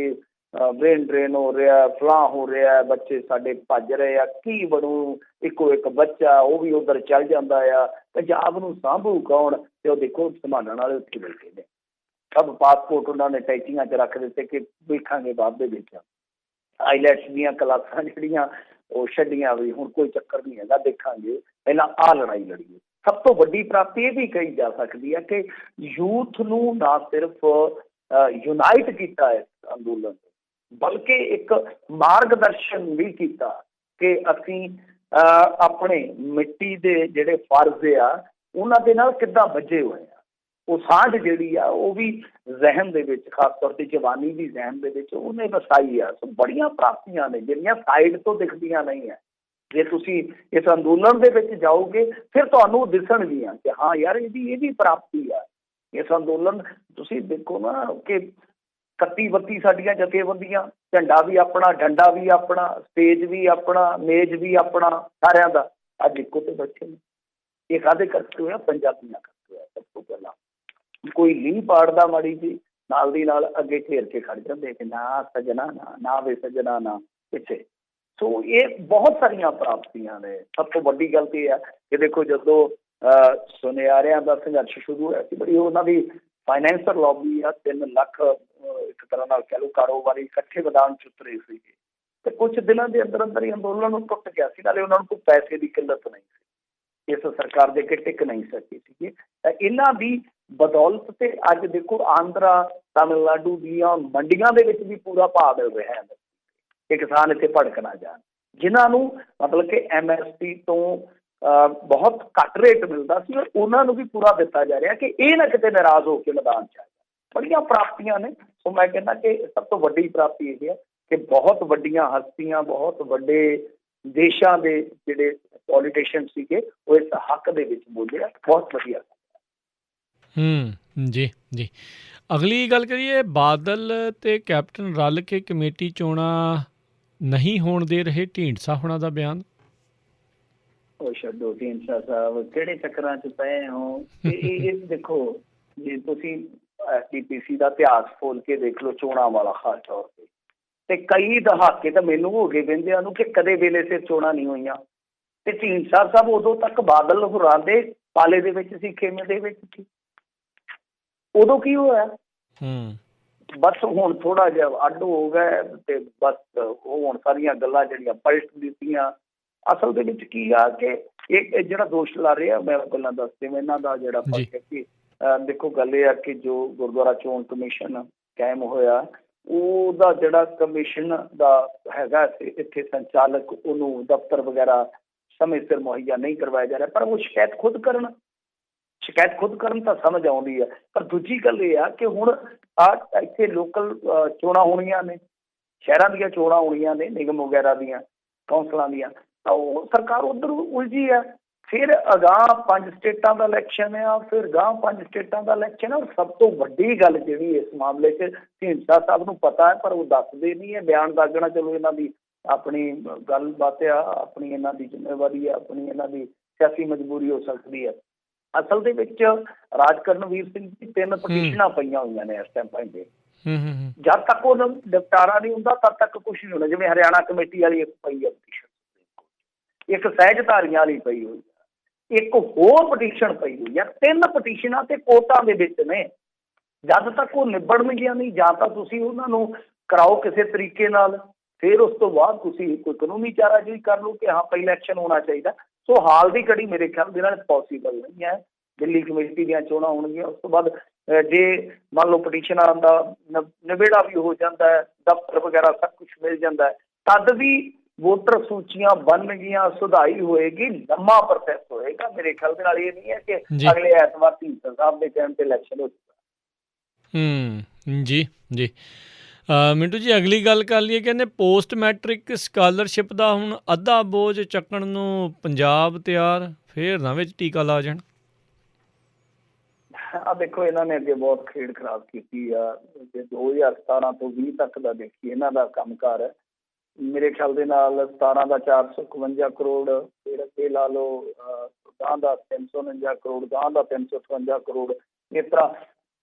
ਬ੍ਰੇਨ ਡਰੇਨ ਹੋ ਰਿਹਾ, ਫਲਾਹ ਹੋ ਰਿਹਾ, ਬੱਚੇ ਸਾਡੇ ਭੱਜ ਰਹੇ ਆ, ਕੀ ਬਣੂ? ਇੱਕੋ ਇੱਕ ਬੱਚਾ, ਉਹ ਵੀ ਉੱਧਰ ਚੱਲ ਜਾਂਦਾ ਆ, ਪੰਜਾਬ ਨੂੰ ਸਾਂਭੂ ਕੌਣ? ਤੇ ਉਹ ਦੇਖੋ ਸੰਭਾਲਣ ਵਾਲੇ ਉੱਥੇ ਬੈਠੇ ਨੇ। ਸਭ ਪਾਸਪੋਰਟ ਉਹਨਾਂ ਨੇ ਟੈਚੀਆਂ 'ਚ ਰੱਖ ਦਿੱਤੇ ਕਿ ਵੇਖਾਂਗੇ ਬਾਅਦ ਦੇ ਵਿੱਚ। ਆਈਲੈਟਸ ਦੀਆਂ ਕਲਾਸਾਂ ਜਿਹੜੀਆਂ ਉਹ ਛੱਡੀਆਂ ਵੀ, ਹੁਣ ਕੋਈ ਚੱਕਰ ਨਹੀਂ ਹੈਗਾ, ਦੇਖਾਂਗੇ, ਪਹਿਲਾਂ ਆਹ ਲੜਾਈ ਲੜੀਏ। ਸਭ ਤੋਂ ਵੱਡੀ ਪ੍ਰਾਪਤੀ ਇਹ ਵੀ ਕਹੀ ਜਾ ਸਕਦੀ ਹੈ ਕਿ ਯੂਥ ਨੂੰ ਨਾ ਸਿਰਫ ਯੂਨਾਈਟ ਕੀਤਾ ਇਸ ਅੰਦੋਲਨ, ਬਲਕਿ ਇੱਕ ਮਾਰਗਦਰਸ਼ਨ ਵੀ ਕੀਤਾ ਕਿ ਅਸੀਂ ਆਪਣੇ ਮਿੱਟੀ ਦੇ ਜਿਹੜੇ ਫਰਜ਼ ਆ ਉਹਨਾਂ ਦੇ ਨਾਲ ਕਿੱਦਾਂ ਬੱਝੇ ਹੋਏ ਆ। ਉਹ ਸਾਂਝ ਜਿਹੜੀ ਆ ਉਹ ਵੀ ਜ਼ਹਿਨ ਦੇ ਵਿੱਚ, ਖਾਸ ਤੌਰ ਤੇ ਜਵਾਨੀ ਦੀ ਜ਼ਹਿਨ ਦੇ ਵਿੱਚ ਉਹਨੇ ਵਸਾਈ ਆ। ਸੋ ਬੜੀਆਂ ਪ੍ਰਾਪਤੀਆਂ ਨੇ ਜਿਹੜੀਆਂ ਸਾਈਡ ਤੋਂ ਦਿਖਦੀਆਂ ਨਹੀਂ ਹੈ। ਜੇ ਤੁਸੀਂ ਇਸ ਅੰਦੋਲਨ ਦੇ ਵਿੱਚ ਜਾਓਗੇ ਫਿਰ ਤੁਹਾਨੂੰ ਦਿਸਣਗੀਆਂ ਕਿ ਹਾਂ ਯਾਰ ਇਹ ਵੀ ਪ੍ਰਾਪਤੀ ਆ। ਇਸ ਅੰਦੋਲਨ ਤੁਸੀਂ ਦੇਖੋ ਨਾ ਕਿ 31-32 ਸਾਡੀਆਂ ਜਥੇਬੰਦੀਆਂ, ਝੰਡਾ ਵੀ ਆਪਣਾ, ਡੰਡਾ ਵੀ ਆਪਣਾ, ਸਟੇਜ ਵੀ ਆਪਣਾ, ਮੇਜ਼ ਵੀ ਆਪਣਾ, ਸਾਰਿਆਂ ਦਾ ਅੱਜ ਇੱਕੋ ਤੇ ਬੈਠੇ ਨੇ। ਇਹ ਕਾਹਦੇ ਕਰਕੇ ਹੋਇਆ? ਪੰਜਾਬੀਆਂ ਕਰਕੇ ਹੋਇਆ। ਸਭ ਤੋਂ ਪਹਿਲਾਂ ਕੋਈ ਲੀਹ ਪਾੜਦਾ ਮਾੜੀ ਜੀ, ਨਾਲ ਦੀ ਨਾਲ ਅੱਗੇ ਘੇਰ ਕੇ ਖੜ ਜਾਂਦੇ ਕਿ ਨਾ ਸੱਜਣਾ, ਨਾ ਵੇ ਸੱਜਣਾ, ਨਾ ਪਿੱਛੇ। ਸੋ ਇਹ ਬਹੁਤ ਸਾਰੀਆਂ ਪ੍ਰਾਪਤੀਆਂ ਨੇ। ਸਭ ਤੋਂ ਵੱਡੀ ਗੱਲ ਤੇ ਇਹ ਹੈ ਕਿ ਦੇਖੋ ਜਦੋਂ ਸੁਨਿਆਰਿਆਂ ਦਾ ਸੰਘਰਸ਼ ਸ਼ੁਰੂ ਹੋਇਆ ਸੀ, ਬੜੀ ਉਹਨਾਂ ਦੀ ਫਾਈਨੈਂਸਰ ਲੌਬੀ ਆ, 3 ਲੱਖ ਇੱਕ ਤਰ੍ਹਾਂ ਨਾਲ ਕਹਿ ਲਓ ਕਾਰੋਬਾਰੀ ਇਕੱਠੇ ਮੈਦਾਨ ਚ ਉਤਰੇ ਸੀਗੇ ਤੇ ਕੁਛ ਦਿਨਾਂ ਦੇ ਅੰਦਰ ਅੰਦਰ ਹੀ ਅੰਦੋਲਨ ਨੂੰ ਟੁੱਟ ਗਿਆ ਸੀ। ਨਾਲੇ ਉਹਨਾਂ ਨੂੰ ਕੋਈ ਪੈਸੇ ਦੀ ਕਿੱਲਤ ਨਹੀਂ ਸੀ, ਇਸ ਸਰਕਾਰ ਦੇ ਕੇ ਟਿਕ ਨਹੀਂ ਸਕੇ ਸੀਗੇ। ਇਹਨਾਂ ਦੀ ਬਦੌਲਤ ਤੇ ਅੱਜ ਦੇਖੋ ਆਂਧਰਾ, ਤਾਮਿਲਨਾਡੂ ਦੀਆਂ ਮੰਡੀਆਂ ਦੇ ਵਿੱਚ ਵੀ ਪੂਰਾ ਭਾਅ ਮਿਲ ਰਿਹਾ ਹੈ ਕਿ ਕਿਸਾਨ ਇੱਥੇ ਭੜਕ ਨਾ ਜਾਣ। ਜਿਨ੍ਹਾਂ ਨੂੰ ਮਤਲਬ ਕਿ MSP ਤੋਂ ਬਹੁਤ ਘੱਟ ਰੇਟ ਮਿਲਦਾ ਸੀ, ਉਹਨਾਂ ਨੂੰ ਵੀ ਪੂਰਾ ਦਿੱਤਾ ਜਾ ਰਿਹਾ ਕਿ ਇਹ ਨਾ ਕਿਤੇ ਨਾਰਾਜ਼ ਹੋ ਕੇ ਮੈਦਾਨ ਚ ਆ ਜਾਣ। ਬੜੀਆਂ ਪ੍ਰਾਪਤੀਆਂ ਨੇ। ਸੋ ਮੈਂ ਕਹਿੰਦਾ ਕਿ ਸਭ ਤੋਂ ਵੱਡੀ ਪ੍ਰਾਪਤੀ ਇਹ ਹੈ ਕਿ ਬਹੁਤ ਵੱਡੀਆਂ ਹਸਤੀਆਂ, ਬਹੁਤ ਵੱਡੇ ਦੇਸ਼ਾਂ ਦੇ ਜਿਹੜੇ ਪੋਲੀਟੀਸ਼ੀਅਨ ਸੀਗੇ ਉਹ ਇਸ ਹੱਕ ਦੇ ਵਿੱਚ ਬੋਲੇ ਆ। ਬਹੁਤ ਵਧੀਆ। ਜੀ ਜੀ। ਅਗਲੀ ਗੱਲ ਕਰੀਏ, ਬਾਦਲ ਤੇ ਕੈਪਟਨ ਰਲ ਕੇ ਕਮੇਟੀ ਚੋਣਾਂ ਨਹੀਂ ਹੋਣ ਦੇ ਰਹੇ, ਢੀਂਡਸਾ ਹੋਣਾ ਦਾ ਬਿਆਨ। ਉਹ ਛੱਡੋ ਢੀਂਡਸਾ ਸਾਹਿਬ, ਕਿਹੜੇ ਚੱਕਰਾਂ ਚ ਪਏ ਹੋ? ਇਹ ਦੇਖੋ, ਜੇ ਤੁਸੀਂ SGPC ਦਾ ਇਤਿਹਾਸ ਖੋਲ ਕੇ ਦੇਖ ਲਓ ਚੋਣਾਂ ਵਾਲਾ, ਖਾਸ ਤੌਰ ਤੇ ਕਈ ਦਹਾਕੇ ਤਾਂ ਮੈਨੂੰ ਹੋ ਗਏ ਵਹਿੰਦਿਆਂ ਨੂੰ ਕਿ ਕਦੇ ਵੇਲੇ ਸਿਰ ਚੋਣਾਂ ਨਹੀਂ ਹੋਈਆਂ। ਤੇ ਢੀਂਡਸਾ ਸਾਹਿਬ ਉਦੋਂ ਤੱਕ ਬਾਦਲ ਹੋਰਾਂ ਦੇ ਪਾਲੇ ਦੇ ਵਿੱਚ ਸੀ, ਖੇਮੇ ਦੇ ਵਿੱਚ ਸੀ। ਉਦੋਂ ਕੀ ਹੋਇਆ? ਬਸ ਹੁਣ ਥੋੜਾ ਜਿਹਾ ਅੱਡ ਹੋ ਗਏ ਤੇ ਬਸ ਉਹ ਹੁਣ ਸਾਰੀਆਂ ਗੱਲਾਂ ਜਿਹੜੀਆਂ ਪਲਟ ਦਿੱਤੀਆਂ। ਅਸਲ ਦੇ ਵਿੱਚ ਕੀ ਆ ਕਿ ਇਹ ਜਿਹੜਾ ਦੋਸ਼ ਲਾ ਰਿਹਾ, ਮੈਂ ਗੱਲਾਂ ਦੱਸਦੇ ਇਹਨਾਂ ਦਾ ਜਿਹੜਾ ਫਰਕ ਹੈ ਕਿ ਦੇਖੋ ਗੱਲ ਇਹ ਆ ਕਿ ਜੋ ਗੁਰਦੁਆਰਾ ਚੋਣ ਕਮਿਸ਼ਨ ਕਾਇਮ ਹੋਇਆ, ਉਹਦਾ ਜਿਹੜਾ ਕਮਿਸ਼ਨ ਦਾ ਹੈਗਾ ਇੱਥੇ ਸੰਚਾਲਕ, ਉਹਨੂੰ ਦਫ਼ਤਰ ਵਗੈਰਾ ਸਮੇਂ ਸਿਰ ਮੁਹੱਈਆ ਨਹੀਂ ਕਰਵਾਇਆ ਜਾ ਰਿਹਾ। ਪਰ ਉਹ ਸ਼ਿਕਾਇਤ ਖੁਦ ਕਰਨ ਤਾਂ ਸਮਝ ਆਉਂਦੀ ਹੈ। ਪਰ ਦੂਜੀ ਗੱਲ ਇਹ ਆ ਕਿ ਹੁਣ ਇੱਥੇ ਲੋਕਲ ਚੋਣਾਂ ਹੋਣੀਆਂ ਨੇ, ਸ਼ਹਿਰਾਂ ਦੀਆਂ ਚੋਣਾਂ ਹੋਣੀਆਂ ਨੇ, ਨਿਗਮ ਵਗੈਰਾ ਦੀਆਂ, ਕੌਂਸਲਾਂ ਦੀਆਂ, ਤਾਂ ਉਹ ਸਰਕਾਰ ਉੱਧਰ ਉਲਝੀ ਆ। ਫਿਰ ਅਗਾਂਹ 5 ਸਟੇਟਾਂ ਦਾ ਇਲੈਕਸ਼ਨ ਆ, ਫਿਰ ਗਾਂਹ 5 ਸਟੇਟਾਂ ਦਾ ਇਲੈਕਸ਼ਨ ਆ। ਸਭ ਤੋਂ ਵੱਡੀ ਗੱਲ ਜਿਹੜੀ ਇਸ ਮਾਮਲੇ 'ਚ ਢੀਂਡਸਾ ਸਾਹਿਬ ਨੂੰ ਪਤਾ ਹੈ ਪਰ ਉਹ ਦੱਸਦੇ ਨਹੀਂ ਹੈ। ਬਿਆਨ ਦਾਗਣਾ ਚਲੋ ਇਹਨਾਂ ਦੀ ਆਪਣੀ ਗੱਲਬਾਤ ਆ, ਆਪਣੀ ਇਹਨਾਂ ਦੀ ਜ਼ਿੰਮੇਵਾਰੀ ਆ, ਆਪਣੀ ਇਹਨਾਂ ਦੀ ਸਿਆਸੀ ਮਜਬੂਰੀ ਹੋ ਸਕਦੀ ਹੈ। ਅਸਲ ਦੇ ਵਿੱਚ ਰਾਜ ਕਰਨਵੀਰ ਸਿੰਘ ਦੀ 3 ਪਟੀਸ਼ਨਾਂ ਪਈਆਂ ਹੋਈਆਂ ਨੇ ਇਸ ਟਾਈਮ ਪੈਂਦੇ। ਜਦ ਤੱਕ ਉਹ ਨਿਪਟਾਰਾ ਨਹੀਂ ਹੁੰਦਾ ਤਦ ਤੱਕ ਕੁਛ ਨਹੀਂ ਹੋਣਾ। ਜਿਵੇਂ ਹਰਿਆਣਾ ਕਮੇਟੀ ਵਾਲੀ ਇੱਕ ਪਈ ਹੈ ਪਟੀਸ਼ਨ, ਇੱਕ ਸਹਿਜਧਾਰੀਆਂ ਵਾਲੀ ਪਈ ਹੋਈ ਹੈ, ਇੱਕ ਹੋਰ ਪਟੀਸ਼ਨ ਪਈ ਹੋਈ ਹੈ। 3 ਪਟੀਸ਼ਨਾਂ ਤੇ ਕੋਰਟਾਂ ਦੇ ਵਿੱਚ ਨੇ। ਜਦ ਤੱਕ ਉਹ ਨਿਬੜਨਗੀਆਂ ਨਹੀਂ, ਜਾਂ ਤਾਂ ਤੁਸੀਂ ਉਹਨਾਂ ਨੂੰ ਕਰਾਓ ਕਿਸੇ ਤਰੀਕੇ ਨਾਲ, ਫਿਰ ਉਸ ਤੋਂ ਬਾਅਦ ਤੁਸੀਂ ਕੋਈ ਕਾਨੂੰਨੀ ਚਾਰਾਜੋਈ ਕਰ ਲਓ ਕਿ ਹਾਂ ਪਹਿਲਾਂ ਇਲੈਕਸ਼ਨ ਹੋਣਾ ਚਾਹੀਦਾ। ਸੋ ਹਾਲ ਦੀ ਘੜੀ ਮੇਰੇ ਖਿਆਲ ਦੇ ਨਾਲ ਪੋਸੀਬਲ ਨਹੀਂ ਹੈ। ਦਿੱਲੀ ਕਮੇਟੀ ਦੀਆਂ ਚੋਣਾਂ ਹੋਣਗੀਆਂ, ਉਸ ਤੋਂ ਬਾਅਦ ਜੇ ਮੰਨ ਲਓ ਪਟੀਸ਼ਨਾਂ ਦਾ ਨਿਬੇੜਾ ਵੀ ਹੋ ਜਾਂਦਾ ਹੈ, ਦਫ਼ਤਰ ਵਗੈਰਾ ਸਭ ਕੁਛ ਮਿਲ ਜਾਂਦਾ ਹੈ, ਤਦ ਵੀ ਵੋਟਰ ਸੂਚੀਆਂ ਬਣਨਗੀਆਂ, ਸੁਧਾਈ ਹੋਏਗੀ, ਲੰਮਾ ਪ੍ਰੋਸੈਸ ਹੋਏਗਾ। ਮੇਰੇ ਖਿਆਲ ਦੇ ਨਾਲ ਇਹ ਨਹੀਂ ਹੈ ਕਿ ਅਗਲੇ ਐਤਵਾਰ ਢੀਂਡਸਾ ਸਾਹਿਬ ਦੇ ਟਾਈਮ ਤੇ ਇਲੈਕਸ਼ਨ ਹੋ ਜਾਊਗਾ। ਜੀ ਜੀ। ਮਿੰਟੂ ਜੀ, ਅਗਲੀ ਗੱਲ ਕਰ ਲਈਏ। ਕਹਿੰਦੇ ਪੋਸਟ ਮੈਟ੍ਰਿਕ ਸਕਾਲਰਸ਼ਿਪ ਦਾ ਹੁਣ ਅੱਧਾ ਬੋਝ ਚੱਕਣ ਨੂੰ ਪੰਜਾਬ ਤਿਆਰ, ਫੇਰ ਨਾ ਵਿੱਚ ਟੀਕਾ ਲਾ ਜਾਣ। ਦੇਖੋ ਇਹਨਾਂ ਨੇ ਅੱਗੇ ਬਹੁਤ ਖੇਡ ਖਰਾਬ ਕੀਤੀ ਆ। ਜੇ 2017 ਤੋਂ 20 ਤੱਕ ਦਾ ਦੇਖੀਏ ਇਹਨਾਂ ਦਾ ਕੰਮਕਾਰ ਹੈ, ਮੇਰੇ ਖਿਆਲ ਦੇ ਨਾਲ 17 ਦਾ 451 ਕਰੋੜ, ਫਿਰ ਅੱਗੇ ਲਾ ਲਓ ਗਾਂ ਦਾ 349 ਕਰੋੜ, ਗਾਂ ਦਾ 358 ਕਰੋੜ। ਇਸ ਤਰ੍ਹਾਂ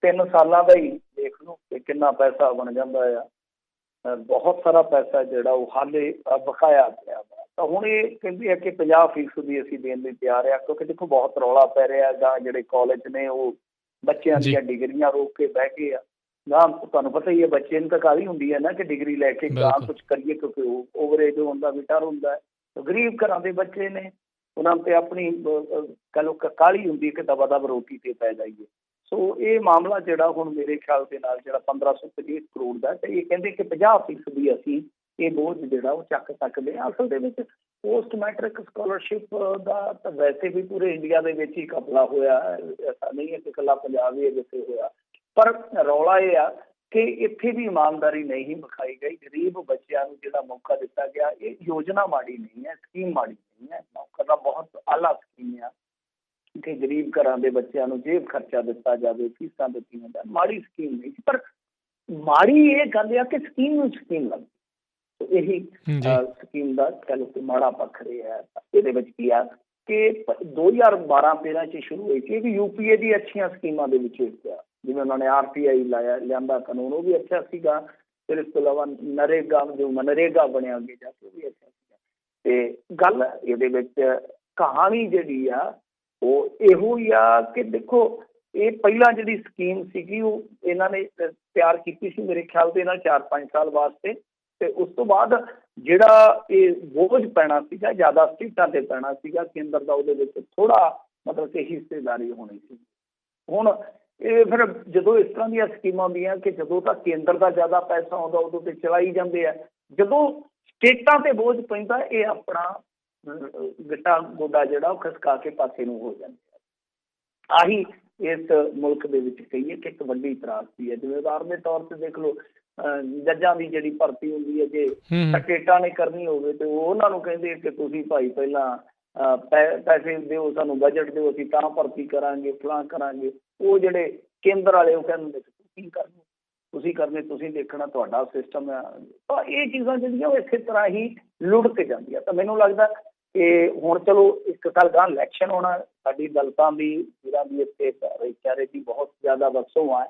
3 ਸਾਲਾਂ ਦਾ ਹੀ ਦੇਖ ਲਓ ਕਿ ਕਿੰਨਾ ਪੈਸਾ ਬਣ ਜਾਂਦਾ ਆ। ਬਹੁਤ ਸਾਰਾ ਪੈਸਾ ਜਿਹੜਾ ਉਹ ਹਾਲੇ ਬਕਾਇਆ ਪਿਆ ਵਾ। ਤਾਂ ਹੁਣ ਇਹ ਕਹਿੰਦੇ ਆ ਕਿ 50% ਅਸੀਂ ਦੇਣ ਲਈ ਤਿਆਰ ਆ, ਕਿਉਂਕਿ ਦੇਖੋ ਬਹੁਤ ਰੌਲਾ ਪੈ ਰਿਹਾ ਗਾ। ਜਿਹੜੇ ਕਾਲਜ ਨੇ ਉਹ ਬੱਚਿਆਂ ਦੀਆਂ ਡਿਗਰੀਆਂ ਰੋਕ ਕੇ ਬਹਿ ਗਏ ਆ। ਗਾਂ ਤੁਹਾਨੂੰ ਪਤਾ ਹੀ ਹੈ ਬੱਚੇ ਨੂੰ ਤਾਂ ਕਾਹਲੀ ਹੁੰਦੀ ਹੈ ਨਾ ਕਿ ਡਿਗਰੀ ਲੈ ਕੇ ਗਾਂ ਕੁਛ ਕਰੀਏ, ਕਿਉਂਕਿ ਓਵਰਏਜ ਹੋਣ ਦਾ ਵੀ ਡਰ ਹੁੰਦਾ ਹੈ। ਗਰੀਬ ਘਰਾਂ ਦੇ ਬੱਚੇ ਨੇ, ਉਹਨਾਂ ਤੇ ਆਪਣੀ ਕਹਿ ਲਓ ਕਾਹਲੀ ਹੁੰਦੀ ਹੈ ਕਿ ਦਬਾ ਦਬ ਰੋਟੀ ਤੇ ਪੈ ਜਾਈਏ। ਸੋ ਇਹ ਮਾਮਲਾ ਜਿਹੜਾ ਹੁਣ ਮੇਰੇ ਖਿਆਲ ਦੇ ਨਾਲ ਜਿਹੜਾ 1550 ਕਰੋੜ ਦਾ, ਤੇ ਇਹ ਕਹਿੰਦੇ ਕਿ 50% ਅਸੀਂ ਇਹ ਬੋਝ ਜਿਹੜਾ ਉਹ ਚੱਕ ਸਕਦੇ ਹਾਂ। ਅਸਲ ਦੇ ਵਿੱਚ ਪੋਸਟ ਮੈਟ੍ਰਿਕ ਸਕਾਲਰਸ਼ਿਪ ਦਾ ਤਾਂ ਵੈਸੇ ਵੀ ਪੂਰੇ ਇੰਡੀਆ ਦੇ ਵਿੱਚ ਹੀ ਘਪਲਾ ਹੋਇਆ। ਐਸਾ ਨਹੀਂ ਹੈ ਕਿ ਇਕੱਲਾ ਪੰਜਾਬ ਹੀ ਜਿੱਥੇ ਹੋਇਆ। ਪਰ ਰੌਲਾ ਇਹ ਆ ਕਿ ਇੱਥੇ ਵੀ ਇਮਾਨਦਾਰੀ ਨਹੀਂ ਵਿਖਾਈ ਗਈ। ਗਰੀਬ ਬੱਚਿਆਂ ਨੂੰ ਜਿਹੜਾ ਮੌਕਾ ਦਿੱਤਾ ਗਿਆ, ਇਹ ਯੋਜਨਾ ਮਾੜੀ ਨਹੀਂ ਹੈ, ਸਕੀਮ ਮਾੜੀ ਨਹੀਂ ਹੈ, ਮੌਕਾ ਤਾਂ ਬਹੁਤ ਆਲਾ ਸਕੀਮ ਆ ਕਿ ਗਰੀਬ ਘਰਾਂ ਦੇ ਬੱਚਿਆਂ ਨੂੰ ਜੇਬ ਖਰਚਾ ਦਿੱਤਾ ਜਾਵੇ, ਫੀਸਾਂ ਦਿੱਤੀਆਂ ਜਾਣ। ਮਾੜੀ ਸਕੀਮ ਨਹੀਂ ਸੀ, ਪਰ ਮਾੜੀ ਇਹ ਗੱਲ ਆ ਕਿ ਸਕੀਮ ਨੂੰ ਸਕੀਮ ਲੱਗਦੀ। ਇਹੀ ਸਕੀਮ ਦਾ ਕਹਿ ਲਓ ਕਿ ਮਾੜਾ ਪੱਖ ਰਿਹਾ। ਇਹਦੇ ਵਿੱਚ ਕੀ ਆ ਕਿ 2012-13 ਚ ਸ਼ੁਰੂ ਹੋਈ ਸੀ। ਇਹ ਵੀ UPA ਦੀ ਅੱਛੀਆਂ ਸਕੀਮਾਂ ਦੇ ਵਿੱਚ ਇੱਕ ਆ। ਜਿਵੇਂ ਉਹਨਾਂ ਨੇ RTI ਲਿਆਂਦਾ ਕਾਨੂੰਨ, ਉਹ ਵੀ ਅੱਛਾ ਸੀਗਾ। ਫਿਰ ਇਸ ਤੋਂ ਇਲਾਵਾ ਜੋ ਮਨਰੇਗਾ ਬਣਿਆ ਅੱਗੇ ਜਾ ਕੇ, ਉਹ ਵੀ ਅੱਛਾ ਸੀਗਾ। ਤੇ ਗੱਲ ਇਹਦੇ ਵਿੱਚ ਕਹਾਣੀ ਜਿਹੜੀ ਆ ਉਹ ਇਹੋ ਹੀ ਆ ਕਿ ਦੇਖੋ, ਇਹ ਪਹਿਲਾਂ ਜਿਹੜੀ ਸਕੀਮ ਸੀਗੀ ਉਹ ਇਹਨਾਂ ਨੇ ਤਿਆਰ ਕੀਤੀ ਸੀ ਮੇਰੇ ਖਿਆਲ ਦੇ ਨਾਲ 4-5 ਸਾਲ ਵਾਸਤੇ। ਤੇ ਉਸ ਤੋਂ ਬਾਅਦ ਜਿਹੜਾ ਇਹ ਬੋਝ ਪੈਣਾ ਸੀਗਾ ਜ਼ਿਆਦਾ ਸਟੇਟਾਂ ਤੇ ਪੈਣਾ ਸੀਗਾ, ਕੇਂਦਰ ਦਾ ਉਹਦੇ ਵਿੱਚ ਥੋੜਾ ਮਤਲਬ ਕਿ ਹਿੱਸੇਦਾਰੀ ਹੋਣੀ ਸੀ। ਹੁਣ ਇਹ ਫਿਰ ਜਦੋਂ ਇਸ ਤਰ੍ਹਾਂ ਦੀਆਂ ਸਕੀਮਾਂ ਆਉਂਦੀਆਂ ਕਿ ਜਦੋਂ ਤਾਂ ਕੇਂਦਰ ਦਾ ਜ਼ਿਆਦਾ ਪੈਸਾ ਆਉਂਦਾ ਉਦੋਂ ਤੇ ਚਲਾਈ ਜਾਂਦੇ ਆ, ਜਦੋਂ ਸਟੇਟਾਂ ਤੇ ਬੋਝ ਪੈਂਦਾ ਇਹ ਆਪਣਾ ਗਿੱਟਾ ਗੋਡਾ ਜਿਹੜਾ ਉਹ ਖਸਕਾ ਕੇ ਪਾਸੇ ਨੂੰ ਹੋ ਜਾਂਦੇ ਆ। ਆਹੀ ਇਸ ਮੁਲਕ ਦੇ ਵਿੱਚ ਕਹੀਏ ਕਿ ਇੱਕ ਵੱਡੀ ਤਰਾਸਦੀ ਹੈ। ਜਿਵੇਂ ਉਦਾਹਰਨ ਦੇ ਤੌਰ ਤੇ ਦੇਖ ਲਓ, ਜੱਜਾਂ ਦੀ ਜਿਹੜੀ ਭਰਤੀ ਹੁੰਦੀ ਹੈ, ਜੇ ਸਟੇਟਾਂ ਨੇ ਕਰਨੀ ਹੋਵੇ ਤੇ ਉਹ ਉਹਨਾਂ ਨੂੰ ਕਹਿੰਦੇ ਕਿ ਤੁਸੀਂ ਭਾਈ ਪਹਿਲਾਂ ਪੈਸੇ ਦਿਓ, ਸਾਨੂੰ ਬਜਟ ਦਿਓ, ਅਸੀਂ ਤਾਂ ਭਰਤੀ ਕਰਾਂਗੇ, ਫਲਾਂ ਕਰਾਂਗੇ। ਉਹ ਜਿਹੜੇ ਕੇਂਦਰ ਵਾਲੇ ਉਹ ਕਹਿੰਦੇ ਤੁਸੀਂ ਕਰਨੀ, ਤੁਸੀਂ ਕਰਨੇ, ਤੁਸੀਂ ਦੇਖਣਾ, ਤੁਹਾਡਾ ਸਿਸਟਮ ਆ। ਤਾਂ ਇਹ ਚੀਜ਼ਾਂ ਜਿਹੜੀਆਂ ਉਹ ਇਸੇ ਤਰ੍ਹਾਂ ਹੀ ਲੁੜ ਕੇ ਜਾਂਦੀਆਂ। ਤਾਂ ਮੈਨੂੰ ਲੱਗਦਾ ਕਿ ਹੁਣ ਚਲੋ ਇੱਕ ਸਾਲ ਗਾਂ ਇਲੈਕਸ਼ਨ ਹੋਣਾ, ਸਾਡੀ ਦਲਿਤਾਂ ਦੀ ਵੀਰਾਂ ਦੀ ਇੱਥੇ ਭਾਈਚਾਰੇ ਦੀ ਬਹੁਤ ਜ਼ਿਆਦਾ ਵਸੋਂ ਆ,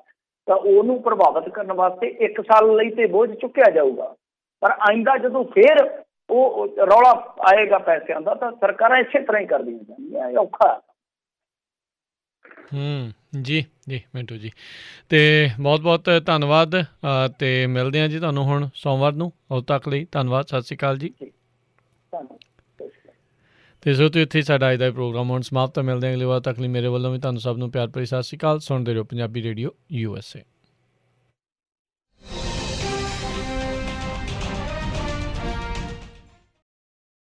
ਤਾਂ ਉਹਨੂੰ ਪ੍ਰਭਾਵਿਤ ਕਰਨ ਵਾਸਤੇ 1 ਸਾਲ ਲਈ ਤੇ ਬੋਝ ਚੁੱਕਿਆ ਜਾਊਗਾ। ਪਰ ਆਇੰਦਾ ਜਦੋਂ ਫਿਰ ਉਹ ਰੌਲਾ ਆਏਗਾ ਪੈਸਿਆਂ ਦਾ, ਤਾਂ ਸਰਕਾਰਾਂ ਇਸੇ ਤਰ੍ਹਾਂ ਹੀ ਕਰਦੀਆਂ ਜਾਂਦੀਆਂ। ਇਹ ਔਖਾ। ਜੀ ਮਿੰਟੂ ਜੀ, ਤੇ ਬਹੁਤ ਬਹੁਤ ਧੰਨਵਾਦ। ਤੇ ਮਿਲਦੇ ਹਾਂ ਜੀ ਤੁਹਾਨੂੰ ਹੁਣ ਸੋਮਵਾਰ ਨੂੰ। ਉਦੋਂ ਤੱਕ ਲਈ ਧੰਨਵਾਦ, ਸਤਿ ਸ਼੍ਰੀ ਅਕਾਲ ਜੀ। ਤੇ ਸੋ ਤੋਂ ਇੱਥੇ ਸਾਡਾ ਅੱਜ ਦਾ ਪ੍ਰੋਗਰਾਮ ਹੁਣ ਸਮਾਪਤ। ਮਿਲਦੇ ਹਾਂ ਅਗਲੀ ਵਾਰ ਤੱਕ ਲਈ। ਮੇਰੇ ਵੱਲੋਂ ਵੀ ਤੁਹਾਨੂੰ ਸਭ ਨੂੰ ਪਿਆਰ ਭਰੀ ਸਤਿ ਸ਼੍ਰੀ ਅਕਾਲ। ਸੁਣਦੇ ਰਹੋ ਪੰਜਾਬੀ ਰੇਡੀਓ USA।